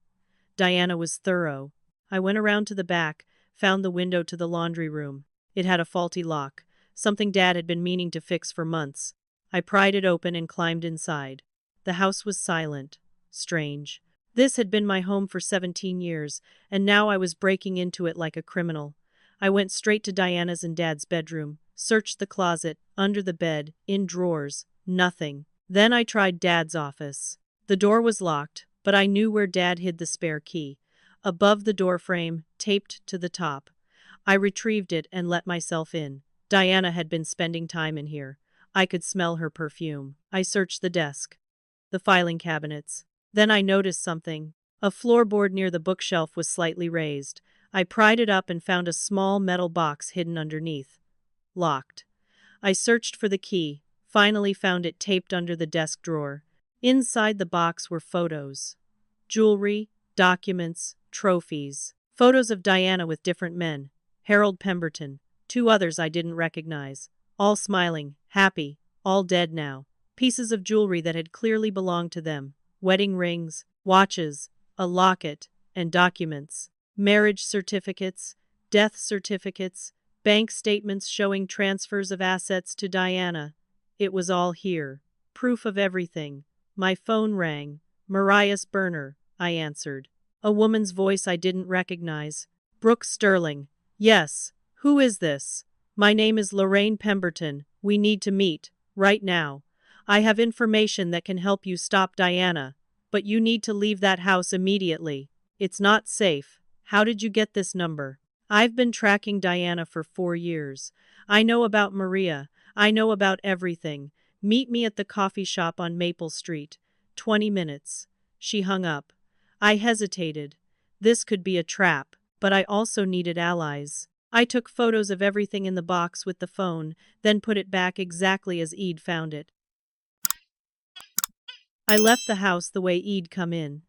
Diana was thorough. I went around to the back, found the window to the laundry room. It had a faulty lock, something Dad had been meaning to fix for months. I pried it open and climbed inside. The house was silent. Strange. This had been my home for 17 years, and now I was breaking into it like a criminal. I went straight to Diana's and Dad's bedroom, searched the closet, under the bed, in drawers. Nothing. Then I tried Dad's office. The door was locked, but I knew where Dad hid the spare key. Above the doorframe, taped to the top. I retrieved it and let myself in. Diana had been spending time in here. I could smell her perfume. I searched the desk, the filing cabinets. Then I noticed something. A floorboard near the bookshelf was slightly raised. I pried it up and found a small metal box hidden underneath. Locked. I searched for the key, finally found it taped under the desk drawer. Inside the box were photos. Jewelry, documents, trophies. Photos of Diana with different men. Harold Pemberton. 2 others I didn't recognize. All smiling, happy, all dead now. Pieces of jewelry that had clearly belonged to them. Wedding rings, watches, a locket, and documents. Marriage certificates, death certificates, bank statements showing transfers of assets to Diana. It was all here. Proof of everything. My phone rang. Mariah's burner, I answered. A woman's voice I didn't recognize. Brooke Sterling. Yes. Who is this? My name is Lorraine Pemberton. We need to meet. Right now. I have information that can help you stop Diana. But you need to leave that house immediately. It's not safe. How did you get this number? I've been tracking Diana for 4 years. I know about Maria. I know about everything. Meet me at the coffee shop on Maple Street. 20 minutes. She hung up. I hesitated. This could be a trap, but I also needed allies. I took photos of everything in the box with the phone, then put it back exactly as Eid found it. I left the house the way Eid come in.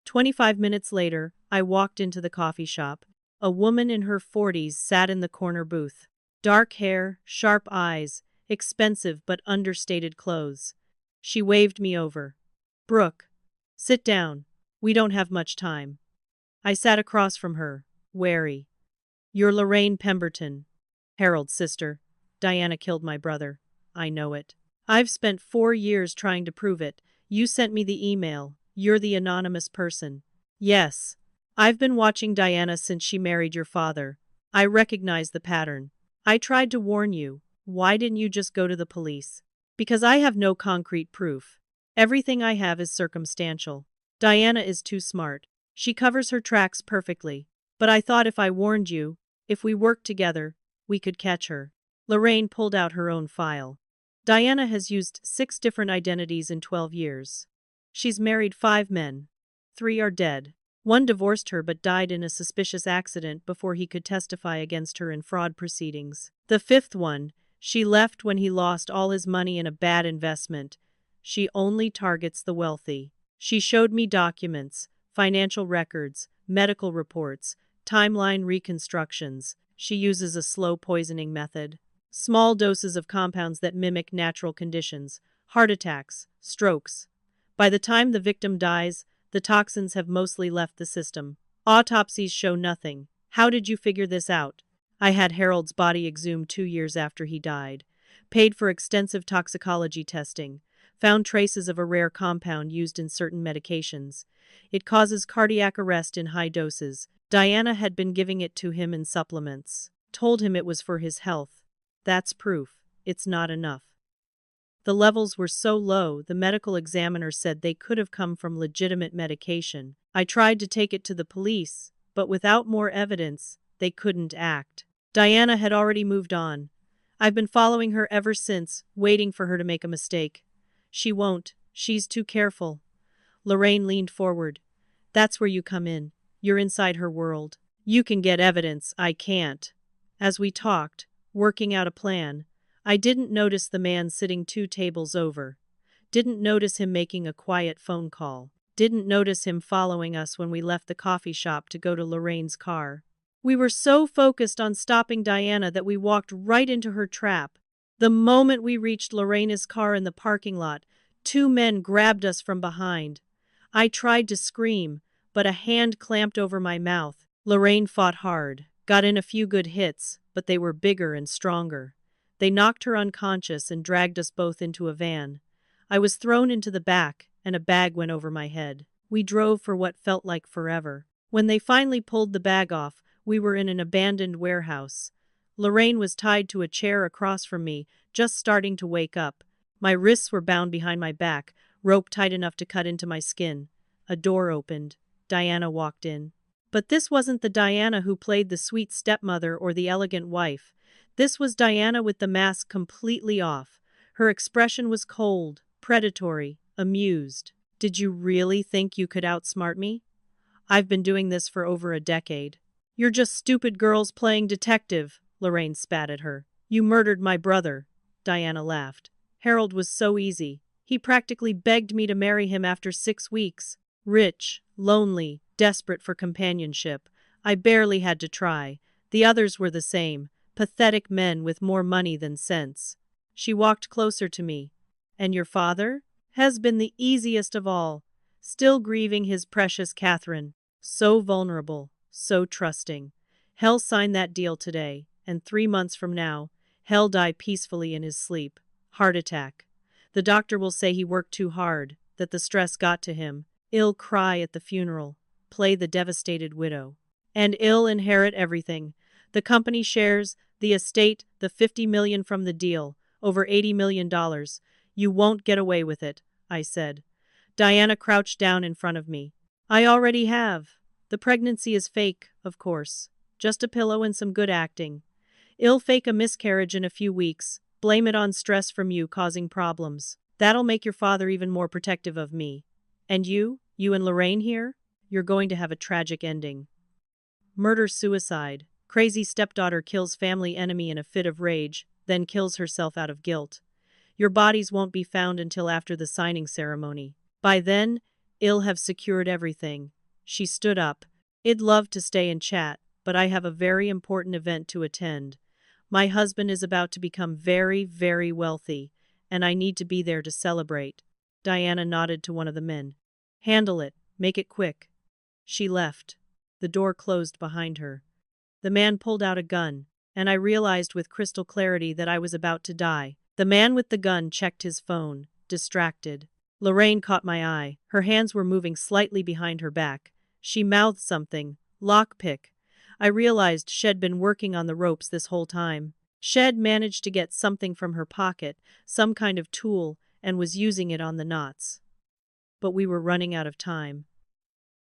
25 minutes later, I walked into the coffee shop. A woman in her 40s sat in the corner booth. Dark hair, sharp eyes, expensive but understated clothes. She waved me over. Brooke, sit down. We don't have much time. I sat across from her, wary. You're Lorraine Pemberton, Harold's sister. Diana killed my brother. I know it. I've spent 4 years trying to prove it. You sent me the email. You're the anonymous person. Yes. I've been watching Diana since she married your father. I recognize the pattern. I tried to warn you. Why didn't you just go to the police? Because I have no concrete proof. Everything I have is circumstantial. Diana is too smart. She covers her tracks perfectly. But I thought if I warned you, if we worked together, we could catch her. Lorraine pulled out her own file. Diana has used 6 different identities in 12 years. She's married 5 men. 3 are dead. 1 divorced her but died in a suspicious accident before he could testify against her in fraud proceedings. The 5th one, she left when he lost all his money in a bad investment. She only targets the wealthy. She showed me documents, financial records, medical reports, timeline reconstructions. She uses a slow poisoning method. Small doses of compounds that mimic natural conditions, heart attacks, strokes. By the time the victim dies, the toxins have mostly left the system. Autopsies show nothing. How did you figure this out? I had Harold's body exhumed 2 years after he died. Paid for extensive toxicology testing. Found traces of a rare compound used in certain medications. It causes cardiac arrest in high doses. Diana had been giving it to him in supplements. Told him it was for his health. That's proof. It's not enough. The levels were so low, the medical examiner said they could have come from legitimate medication. I tried to take it to the police, but without more evidence, they couldn't act. Diana had already moved on. I've been following her ever since, waiting for her to make a mistake. She won't. She's too careful. Lorraine leaned forward. That's where you come in. You're inside her world. You can get evidence, I can't. As we talked, working out a plan, I didn't notice the man sitting 2 tables over. Didn't notice him making a quiet phone call. Didn't notice him following us when we left the coffee shop to go to Lorraine's car. We were so focused on stopping Diana that we walked right into her trap. The moment we reached Lorraine's car in the parking lot, 2 men grabbed us from behind. I tried to scream, but a hand clamped over my mouth. Lorraine fought hard, got in a few good hits, but they were bigger and stronger. They knocked her unconscious and dragged us both into a van. I was thrown into the back, and a bag went over my head. We drove for what felt like forever. When they finally pulled the bag off, we were in an abandoned warehouse. Lorraine was tied to a chair across from me, just starting to wake up. My wrists were bound behind my back, rope tight enough to cut into my skin. A door opened. Diana walked in. But this wasn't the Diana who played the sweet stepmother or the elegant wife. This was Diana with the mask completely off. Her expression was cold, predatory, amused. Did you really think you could outsmart me? I've been doing this for over a decade. You're just stupid girls playing detective, Lorraine spat at her. You murdered my brother. Diana laughed. Harold was so easy. He practically begged me to marry him after 6 weeks. Rich, lonely, desperate for companionship. I barely had to try. The others were the same. Pathetic men with more money than sense. She walked closer to me. And your father? Has been the easiest of all. Still grieving his precious Catherine. So vulnerable, so trusting. Hell signed that deal today, and 3 months from now, Hell died peacefully in his sleep. Heart attack. The doctor will say he worked too hard, that the stress got to him. I'll cry at the funeral. Play the devastated widow. And I'll inherit everything. The company shares, the estate, the $50 million from the deal, over $80 million. You won't get away with it, I said. Diana crouched down in front of me. I already have. The pregnancy is fake, of course. Just a pillow and some good acting. I'll fake a miscarriage in a few weeks. Blame it on stress from you causing problems. That'll make your father even more protective of me. And you and Lorraine here? You're going to have a tragic ending. Murder-suicide. Crazy stepdaughter kills family enemy in a fit of rage, then kills herself out of guilt. Your bodies won't be found until after the signing ceremony. By then, I'll have secured everything. She stood up. I'd love to stay and chat, but I have a very important event to attend. My husband is about to become very, very wealthy, and I need to be there to celebrate. Diana nodded to one of the men. Handle it. Make it quick. She left. The door closed behind her. The man pulled out a gun, and I realized with crystal clarity that I was about to die. The man with the gun checked his phone, distracted. Lorraine caught my eye. Her hands were moving slightly behind her back. She mouthed something. Lockpick. I realized she'd been working on the ropes this whole time. She'd managed to get something from her pocket, some kind of tool, and was using it on the knots. But we were running out of time.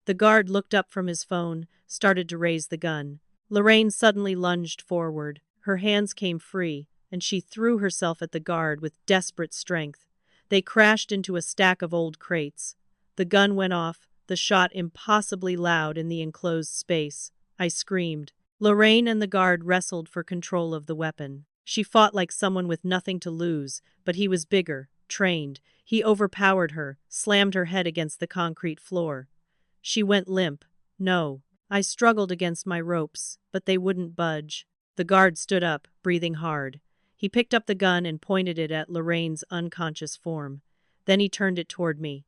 The guard looked up from his phone, started to raise the gun. Lorraine suddenly lunged forward. Her hands came free, and she threw herself at the guard with desperate strength. They crashed into a stack of old crates. The gun went off, the shot impossibly loud in the enclosed space. I screamed. Lorraine and the guard wrestled for control of the weapon. She fought like someone with nothing to lose, but he was bigger, trained. He overpowered her, slammed her head against the concrete floor. She went limp. No. I struggled against my ropes, but they wouldn't budge. The guard stood up, breathing hard. He picked up the gun and pointed it at Lorraine's unconscious form. Then he turned it toward me.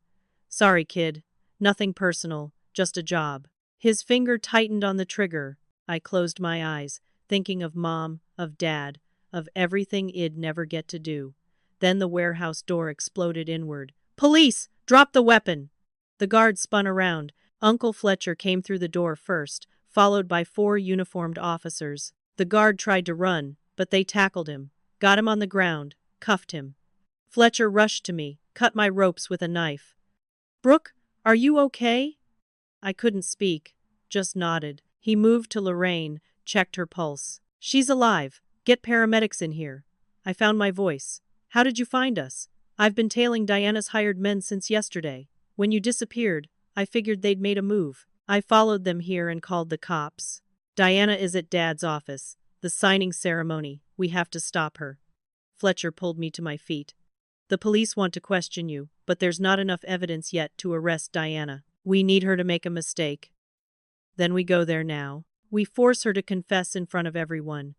Sorry, kid. Nothing personal, just a job. His finger tightened on the trigger. I closed my eyes, thinking of Mom, of Dad, of everything I'd never get to do. Then the warehouse door exploded inward. Police! Drop the weapon! The guard spun around. Uncle Fletcher came through the door first, followed by 4 uniformed officers. The guard tried to run, but they tackled him, got him on the ground, cuffed him. Fletcher rushed to me, cut my ropes with a knife. Brooke, are you okay? I couldn't speak, just nodded. He moved to Lorraine, checked her pulse. She's alive. Get paramedics in here. I found my voice. How did you find us? I've been tailing Diana's hired men since yesterday. When you disappeared, I figured they'd made a move. I followed them here and called the cops. Diana is at Dad's office. The signing ceremony. We have to stop her. Fletcher pulled me to my feet. The police want to question you, but there's not enough evidence yet to arrest Diana. We need her to make a mistake. Then we go there now. We force her to confess in front of everyone.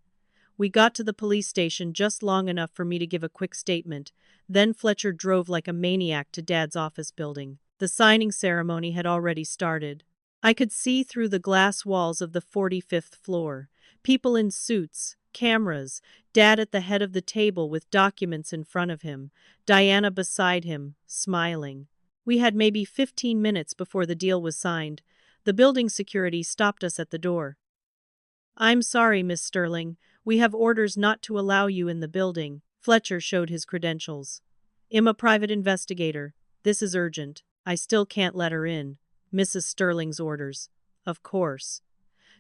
We got to the police station just long enough for me to give a quick statement. Then Fletcher drove like a maniac to Dad's office building. The signing ceremony had already started. I could see through the glass walls of the 45th floor. People in suits, cameras, Dad at the head of the table with documents in front of him, Diana beside him, smiling. We had maybe 15 minutes before the deal was signed. The building security stopped us at the door. I'm sorry, Miss Sterling. We have orders not to allow you in the building. Fletcher showed his credentials. I'm a private investigator. This is urgent. I still can't let her in. Mrs. Sterling's orders. Of course.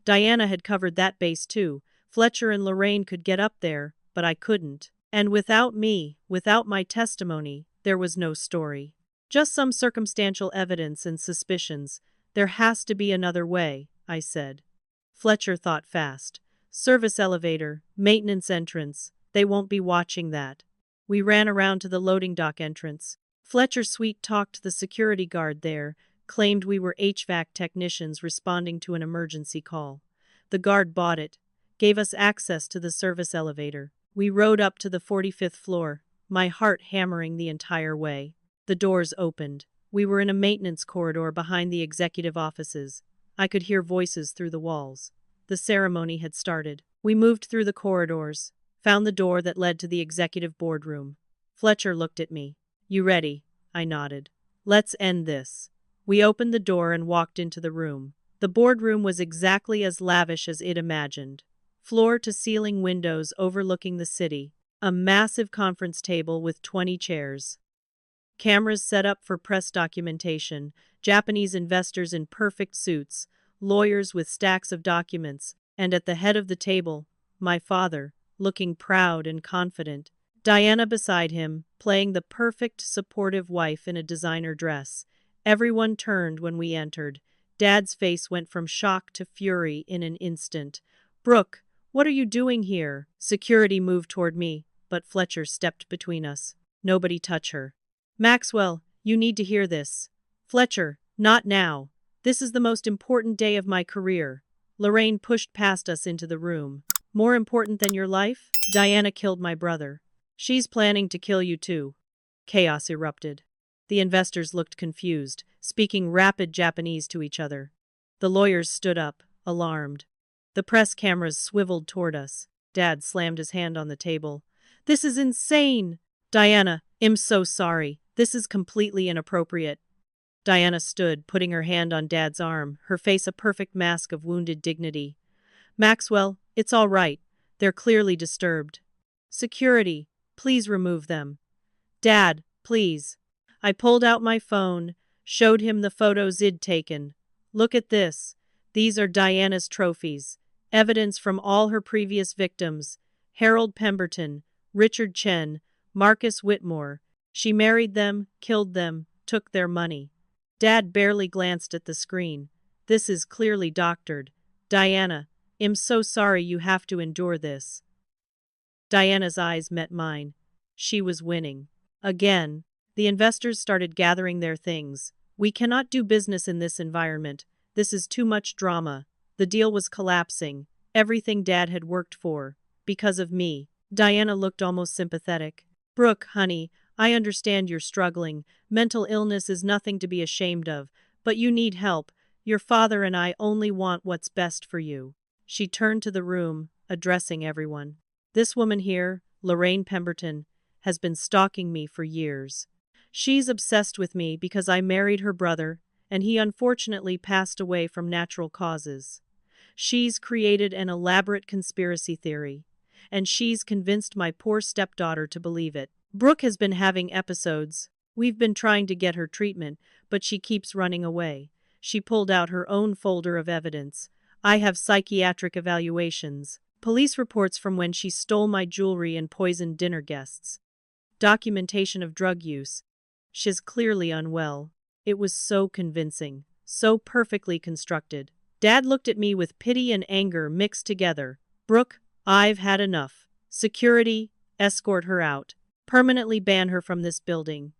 Diana had covered that base too. Fletcher and Lorraine could get up there, but I couldn't. And without me, without my testimony, there was no story. Just some circumstantial evidence and suspicions. There has to be another way, I said. Fletcher thought fast. Service elevator, maintenance entrance. They won't be watching that. We ran around to the loading dock entrance. Fletcher sweet-talked the security guard there, claimed we were HVAC technicians responding to an emergency call. The guard bought it, gave us access to the service elevator. We rode up to the 45th floor, my heart hammering the entire way. The doors opened. We were in a maintenance corridor behind the executive offices. I could hear voices through the walls. The ceremony had started. We moved through the corridors, found the door that led to the executive boardroom. Fletcher looked at me. You ready? I nodded. Let's end this. We opened the door and walked into the room. The boardroom was exactly as lavish as I'd imagined. Floor-to-ceiling windows overlooking the city. A massive conference table with 20 chairs. Cameras set up for press documentation. Japanese investors in perfect suits. Lawyers with stacks of documents. And at the head of the table, my father, looking proud and confident. Diana beside him, playing the perfect supportive wife in a designer dress. Everyone turned when we entered. Dad's face went from shock to fury in an instant. Brooke, what are you doing here? Security moved toward me, but Fletcher stepped between us. Nobody touch her. Maxwell, you need to hear this. Fletcher, not now. This is the most important day of my career. Lorraine pushed past us into the room. More important than your life? Diana killed my brother. She's planning to kill you too. Chaos erupted. The investors looked confused, speaking rapid Japanese to each other. The lawyers stood up, alarmed. The press cameras swiveled toward us. Dad slammed his hand on the table. This is insane! Diana, I'm so sorry. This is completely inappropriate. Diana stood, putting her hand on Dad's arm, her face a perfect mask of wounded dignity. Maxwell, it's all right. They're clearly disturbed. Security, please remove them. Dad, please. I pulled out my phone, showed him the photos I'd taken. Look at this. These are Diana's trophies. Evidence from all her previous victims. Harold Pemberton, Richard Chen, Marcus Whitmore. She married them, killed them, took their money. Dad barely glanced at the screen. This is clearly doctored. Diana, I'm so sorry you have to endure this. Diana's eyes met mine. She was winning. Again, the investors started gathering their things. We cannot do business in this environment. This is too much drama. The deal was collapsing. Everything Dad had worked for. Because of me. Diana looked almost sympathetic. Brooke, honey, I understand you're struggling. Mental illness is nothing to be ashamed of. But you need help. Your father and I only want what's best for you. She turned to the room, addressing everyone. This woman here, Lorraine Pemberton, has been stalking me for years. She's obsessed with me because I married her brother, and he unfortunately passed away from natural causes. She's created an elaborate conspiracy theory, and she's convinced my poor stepdaughter to believe it. Brooke has been having episodes. We've been trying to get her treatment, but she keeps running away. She pulled out her own folder of evidence. I have psychiatric evaluations, police reports from when she stole my jewelry and poisoned dinner guests, documentation of drug use. She's clearly unwell. It was so convincing, so perfectly constructed. Dad looked at me with pity and anger mixed together. Brooke, I've had enough. Security, escort her out. Permanently ban her from this building.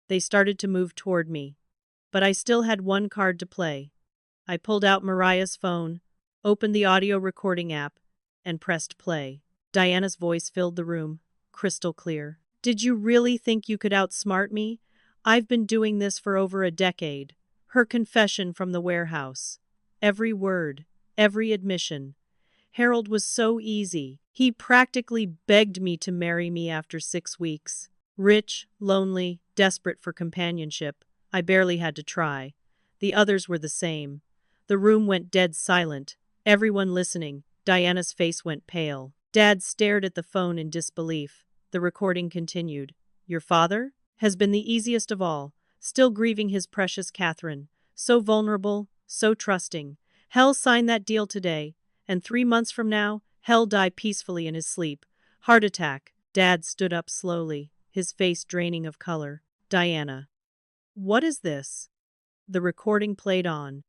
They started to move toward me. But I still had one card to play. I pulled out Mariah's phone, opened the audio recording app, and pressed play. Diana's voice filled the room, crystal clear. Did you really think you could outsmart me? I've been doing this for over a decade. Her confession from the warehouse. Every word, every admission. Harold was so easy. He practically begged me to marry me after 6 weeks. Rich, lonely, desperate for companionship. I barely had to try. The others were the same. The room went dead silent. Everyone listening. Diana's face went pale. Dad stared at the phone in disbelief. The recording continued. Your father? Has been the easiest of all. Still grieving his precious Catherine. So vulnerable, so trusting. Hell signed that deal today. And 3 months from now, Hell die peacefully in his sleep. Heart attack. Dad stood up slowly, his face draining of color. Diana. What is this? The recording played on.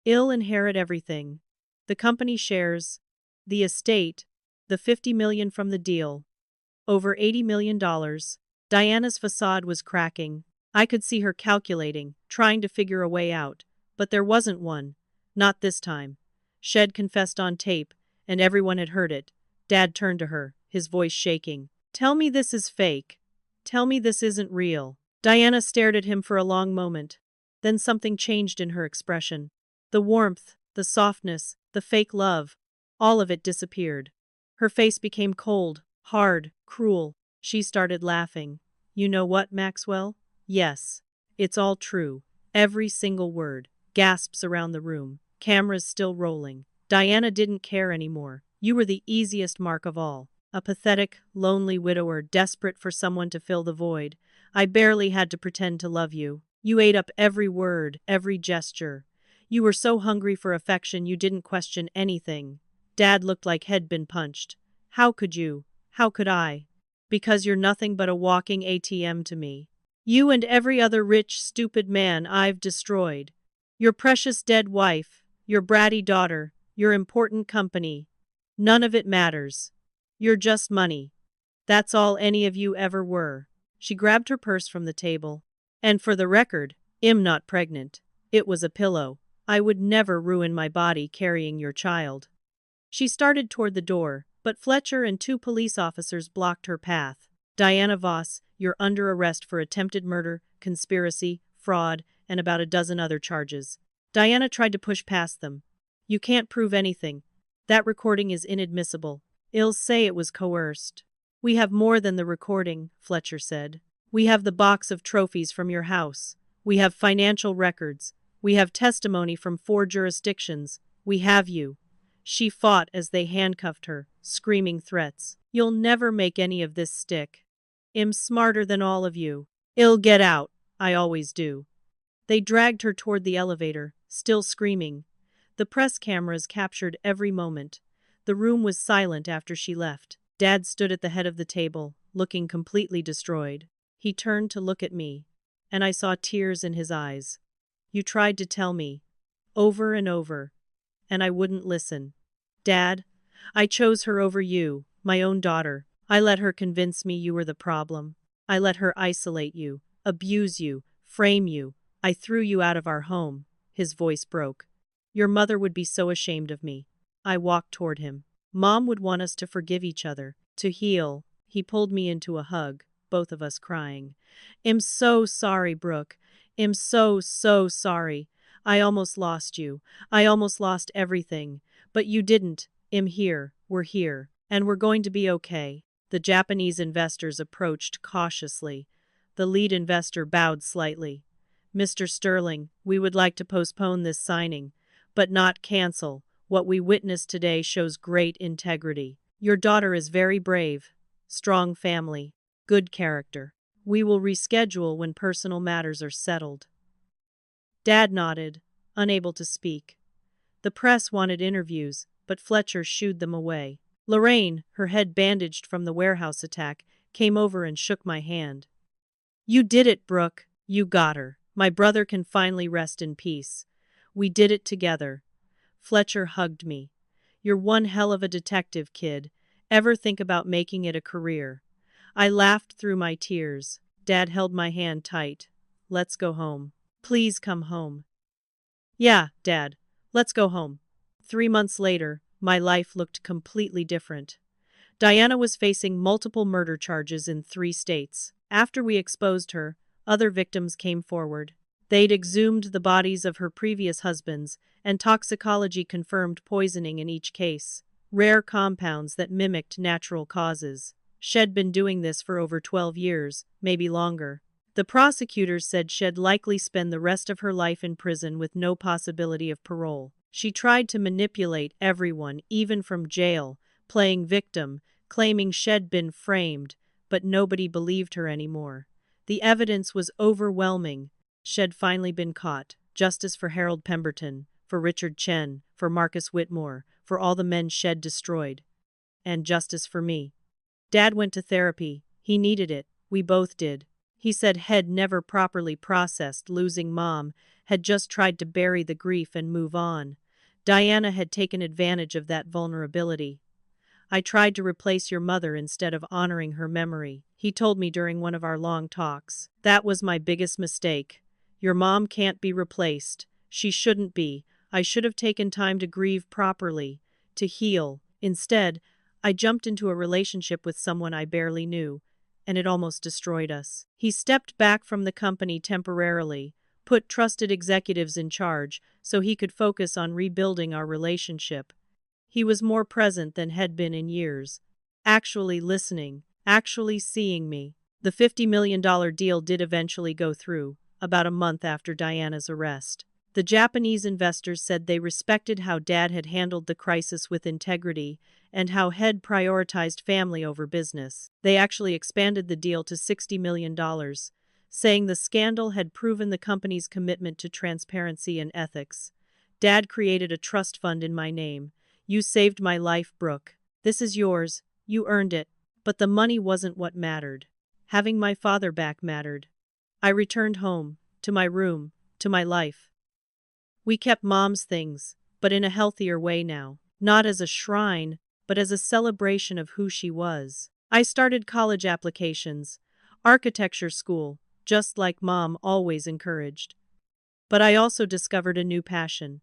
I'll inherit everything. The company shares, the estate, the $50 million from the deal. Over $80 million. Diana's facade was cracking. I could see her calculating, trying to figure a way out. But there wasn't one. Not this time. Shed confessed on tape, and everyone had heard it. Dad turned to her, his voice shaking. Tell me this is fake. Tell me this isn't real. Diana stared at him for a long moment. Then something changed in her expression. The warmth, the softness, the fake love, all of it disappeared. Her face became cold, hard, cruel. She started laughing. You know what, Maxwell? Yes. It's all true. Every single word. Gasps around the room. Cameras still rolling. Diana didn't care anymore. You were the easiest mark of all. A pathetic, lonely widower desperate for someone to fill the void. I barely had to pretend to love you. You ate up every word, every gesture. You were so hungry for affection you didn't question anything. Dad looked like he'd been punched. How could you? How could I? Because you're nothing but a walking ATM to me. You and every other rich, stupid man I've destroyed. Your precious dead wife, your bratty daughter, your important company. None of it matters. You're just money. That's all any of you ever were. She grabbed her purse from the table. And for the record, I'm not pregnant. It was a pillow. I would never ruin my body carrying your child. She started toward the door, but Fletcher and 2 police officers blocked her path. Diana Voss, you're under arrest for attempted murder, conspiracy, fraud, and about a dozen other charges. Diana tried to push past them. You can't prove anything. That recording is inadmissible. I'll say it was coerced. We have more than the recording, Fletcher said. We have the box of trophies from your house. We have financial records. We have testimony from 4 jurisdictions. We have you. She fought as they handcuffed her, screaming threats. You'll never make any of this stick. I'm smarter than all of you. I'll get out. I always do. They dragged her toward the elevator, still screaming. The press cameras captured every moment. The room was silent after she left. Dad stood at the head of the table, looking completely destroyed. He turned to look at me, and I saw tears in his eyes. You tried to tell me, over and over, and I wouldn't listen. Dad, I chose her over you, my own daughter. I let her convince me you were the problem. I let her isolate you, abuse you, frame you. I threw you out of our home. His voice broke. Your mother would be so ashamed of me. I walked toward him. Mom would want us to forgive each other, to heal. He pulled me into a hug, both of us crying. I'm so sorry, Brooke. I'm so sorry. I almost lost you. I almost lost everything. But you didn't. I'm here. We're here. And we're going to be okay. The Japanese investors approached cautiously. The lead investor bowed slightly. Mr. Sterling, we would like to postpone this signing, but not cancel. What we witnessed today shows great integrity. Your daughter is very brave, strong family, good character. We will reschedule when personal matters are settled. Dad nodded, unable to speak. The press wanted interviews, but Fletcher shooed them away. Lorraine, her head bandaged from the warehouse attack, came over and shook my hand. You did it, Brooke. You got her. My brother can finally rest in peace. We did it together. Fletcher hugged me. You're one hell of a detective, kid. Ever think about making it a career? I laughed through my tears. Dad held my hand tight. Let's go home. Please come home. Yeah, Dad. Let's go home. 3 months later, my life looked completely different. Diana was facing multiple murder charges in 3 states. After we exposed her, other victims came forward. They'd exhumed the bodies of her previous husbands, and toxicology confirmed poisoning in each case. Rare compounds that mimicked natural causes. She'd been doing this for over 12 years, maybe longer. The prosecutors said she'd likely spend the rest of her life in prison with no possibility of parole. She tried to manipulate everyone, even from jail, playing victim, claiming she'd been framed, but nobody believed her anymore. The evidence was overwhelming. She'd finally been caught. Justice for Harold Pemberton, for Richard Chen, for Marcus Whitmore, for all the men she'd destroyed. And justice for me. Dad went to therapy. He needed it. We both did. He said he'd never properly processed losing Mom, had just tried to bury the grief and move on. Diana had taken advantage of that vulnerability. I tried to replace your mother instead of honoring her memory, he told me during one of our long talks. That was my biggest mistake. Your mom can't be replaced. She shouldn't be. I should have taken time to grieve properly, to heal. Instead, I jumped into a relationship with someone I barely knew, and it almost destroyed us. He stepped back from the company temporarily, put trusted executives in charge so he could focus on rebuilding our relationship. He was more present than had been in years, actually listening, actually seeing me. The $50 million deal did eventually go through, about a month after Diana's arrest. The Japanese investors said they respected how Dad had handled the crisis with integrity and how he'd prioritized family over business. They actually expanded the deal to $60 million, saying the scandal had proven the company's commitment to transparency and ethics. Dad created a trust fund in my name. You saved my life, Brooke. This is yours. You earned it. But the money wasn't what mattered. Having my father back mattered. I returned home, to my room, to my life. We kept Mom's things, but in a healthier way now. Not as a shrine, but as a celebration of who she was. I started college applications, architecture school, just like Mom always encouraged. But I also discovered a new passion: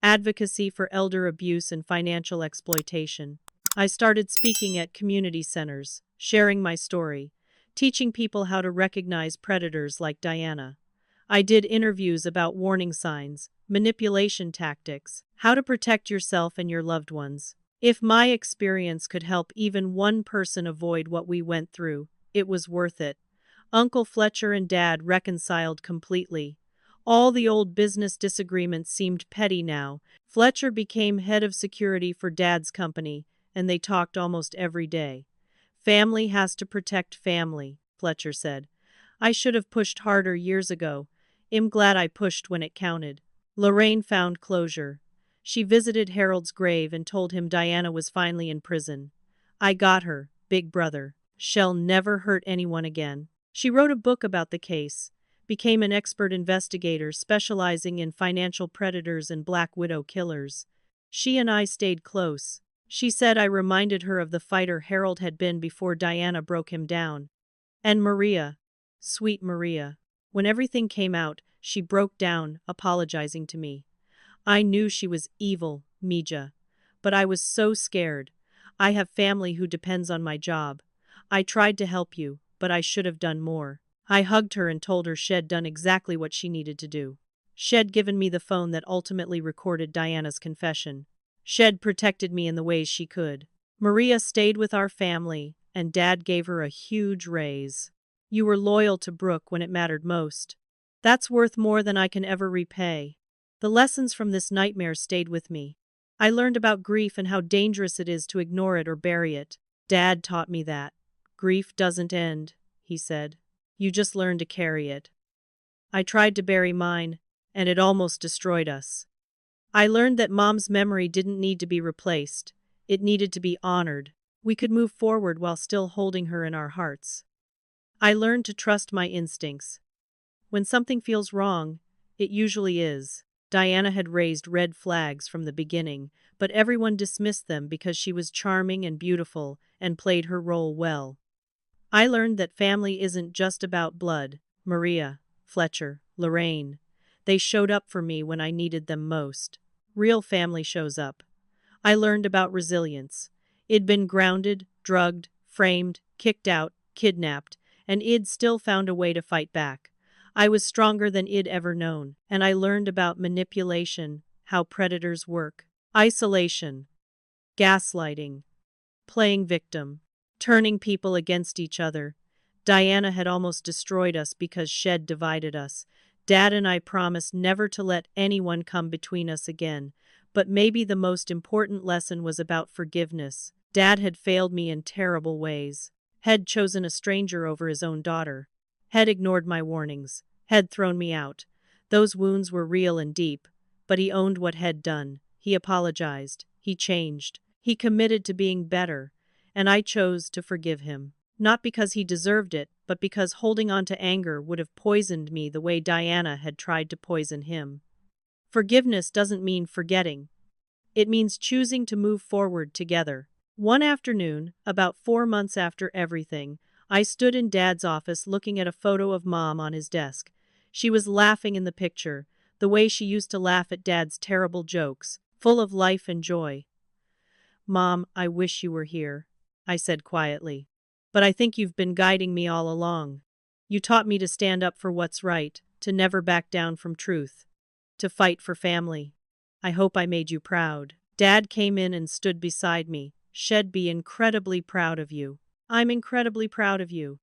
advocacy for elder abuse and financial exploitation. I started speaking at community centers, sharing my story, teaching people how to recognize predators like Diana. I did interviews about warning signs, manipulation tactics, how to protect yourself and your loved ones. If my experience could help even one person avoid what we went through, it was worth it. Uncle Fletcher and Dad reconciled completely. All the old business disagreements seemed petty now. Fletcher became head of security for Dad's company, and they talked almost every day. Family has to protect family, Fletcher said. I should have pushed harder years ago. I'm glad I pushed when it counted. Lorraine found closure. She visited Harold's grave and told him Diana was finally in prison. I got her, big brother. She'll never hurt anyone again. She wrote a book about the case, became an expert investigator specializing in financial predators and Black Widow killers. She and I stayed close. She said I reminded her of the fighter Harold had been before Diana broke him down. And Maria, sweet Maria. When everything came out, she broke down, apologizing to me. I knew she was evil, Mija. But I was so scared. I have family who depends on my job. I tried to help you, but I should have done more. I hugged her and told her she'd done exactly what she needed to do. She'd given me the phone that ultimately recorded Diana's confession. She'd protected me in the ways she could. Maria stayed with our family, and Dad gave her a huge raise. You were loyal to Brooke when it mattered most. That's worth more than I can ever repay. The lessons from this nightmare stayed with me. I learned about grief and how dangerous it is to ignore it or bury it. Dad taught me that. Grief doesn't end, he said. You just learn to carry it. I tried to bury mine, and it almost destroyed us. I learned that Mom's memory didn't need to be replaced. It needed to be honored. We could move forward while still holding her in our hearts. I learned to trust my instincts. When something feels wrong, it usually is. Diana had raised red flags from the beginning, but everyone dismissed them because she was charming and beautiful and played her role well. I learned that family isn't just about blood. Maria, Fletcher, Lorraine. They showed up for me when I needed them most. Real family shows up. I learned about resilience. I'd been grounded, drugged, framed, kicked out, kidnapped, and I'd still found a way to fight back. I was stronger than I'd ever known, and I learned about manipulation, how predators work, isolation, gaslighting, playing victim, turning people against each other. Diana had almost destroyed us because she'd divided us. Dad and I promised never to let anyone come between us again, but maybe the most important lesson was about forgiveness. Dad had failed me in terrible ways. Had chosen a stranger over his own daughter. Had ignored my warnings. Had thrown me out. Those wounds were real and deep, but he owned what had done. He apologized. He changed. He committed to being better, and I chose to forgive him. Not because he deserved it, but because holding on to anger would have poisoned me the way Diana had tried to poison him. Forgiveness doesn't mean forgetting. It means choosing to move forward together. One afternoon, about 4 months after everything, I stood in Dad's office looking at a photo of Mom on his desk. She was laughing in the picture, the way she used to laugh at Dad's terrible jokes, full of life and joy. Mom, I wish you were here, I said quietly. But I think you've been guiding me all along. You taught me to stand up for what's right, to never back down from truth, to fight for family. I hope I made you proud. Dad came in and stood beside me. She'd be incredibly proud of you. I'm incredibly proud of you.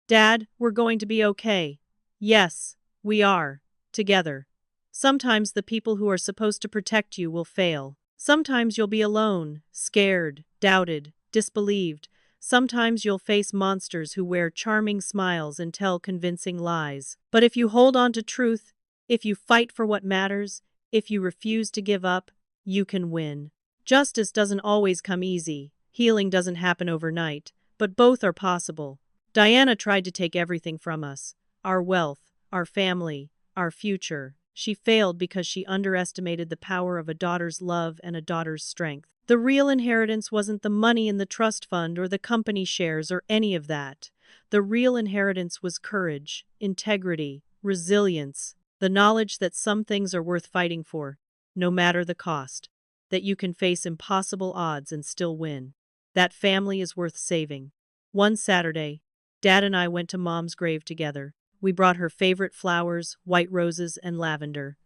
Dad, we're going to be okay. Yes, we are. Together. Sometimes the people who are supposed to protect you will fail. Sometimes you'll be alone, scared, doubted, disbelieved. Sometimes you'll face monsters who wear charming smiles and tell convincing lies. But if you hold on to truth, if you fight for what matters, if you refuse to give up, you can win. Justice doesn't always come easy. Healing doesn't happen overnight, but both are possible. Diana tried to take everything from us. Our wealth, our family, our future. She failed because she underestimated the power of a daughter's love and a daughter's strength. The real inheritance wasn't the money in the trust fund or the company shares or any of that. The real inheritance was courage, integrity, resilience, the knowledge that some things are worth fighting for, no matter the cost, that you can face impossible odds and still win. That family is worth saving. One Saturday, Dad and I went to Mom's grave together. We brought her favorite flowers, white roses and lavender.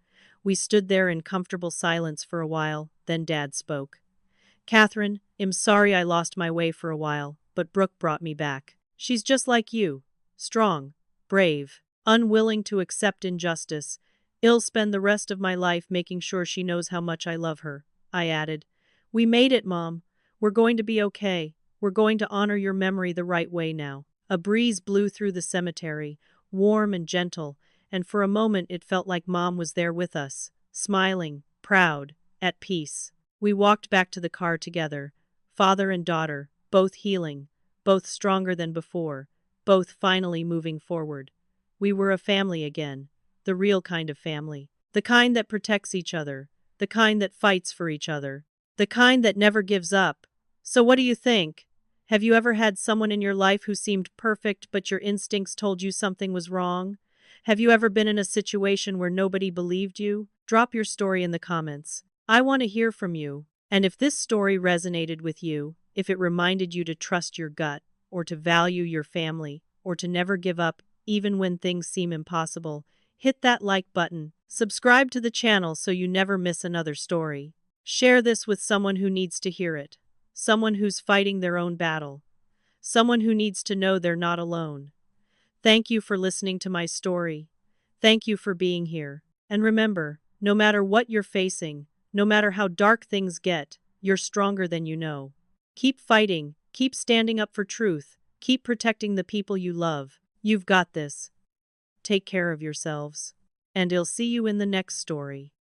We stood there in comfortable silence for a while, then Dad spoke. Catherine, I'm sorry I lost my way for a while, but Brooke brought me back. She's just like you. Strong, brave, unwilling to accept injustice. I'll spend the rest of my life making sure she knows how much I love her, I added. We made it, Mom. We're going to be okay. We're going to honor your memory the right way now. A breeze blew through the cemetery, warm and gentle, and for a moment it felt like Mom was there with us, smiling, proud, at peace. We walked back to the car together, father and daughter, both healing, both stronger than before, both finally moving forward. We were a family again, the real kind of family, the kind that protects each other, the kind that fights for each other, the kind that never gives up. So what do you think? Have you ever had someone in your life who seemed perfect but your instincts told you something was wrong? Have you ever been in a situation where nobody believed you? Drop your story in the comments. I want to hear from you. And if this story resonated with you, if it reminded you to trust your gut, or to value your family, or to never give up, even when things seem impossible, hit that like button. Subscribe to the channel so you never miss another story. Share this with someone who needs to hear it. Someone who's fighting their own battle. Someone who needs to know they're not alone. Thank you for listening to my story. Thank you for being here. And remember, no matter what you're facing, no matter how dark things get, you're stronger than you know. Keep fighting, keep standing up for truth, keep protecting the people you love. You've got this. Take care of yourselves. And I'll see you in the next story.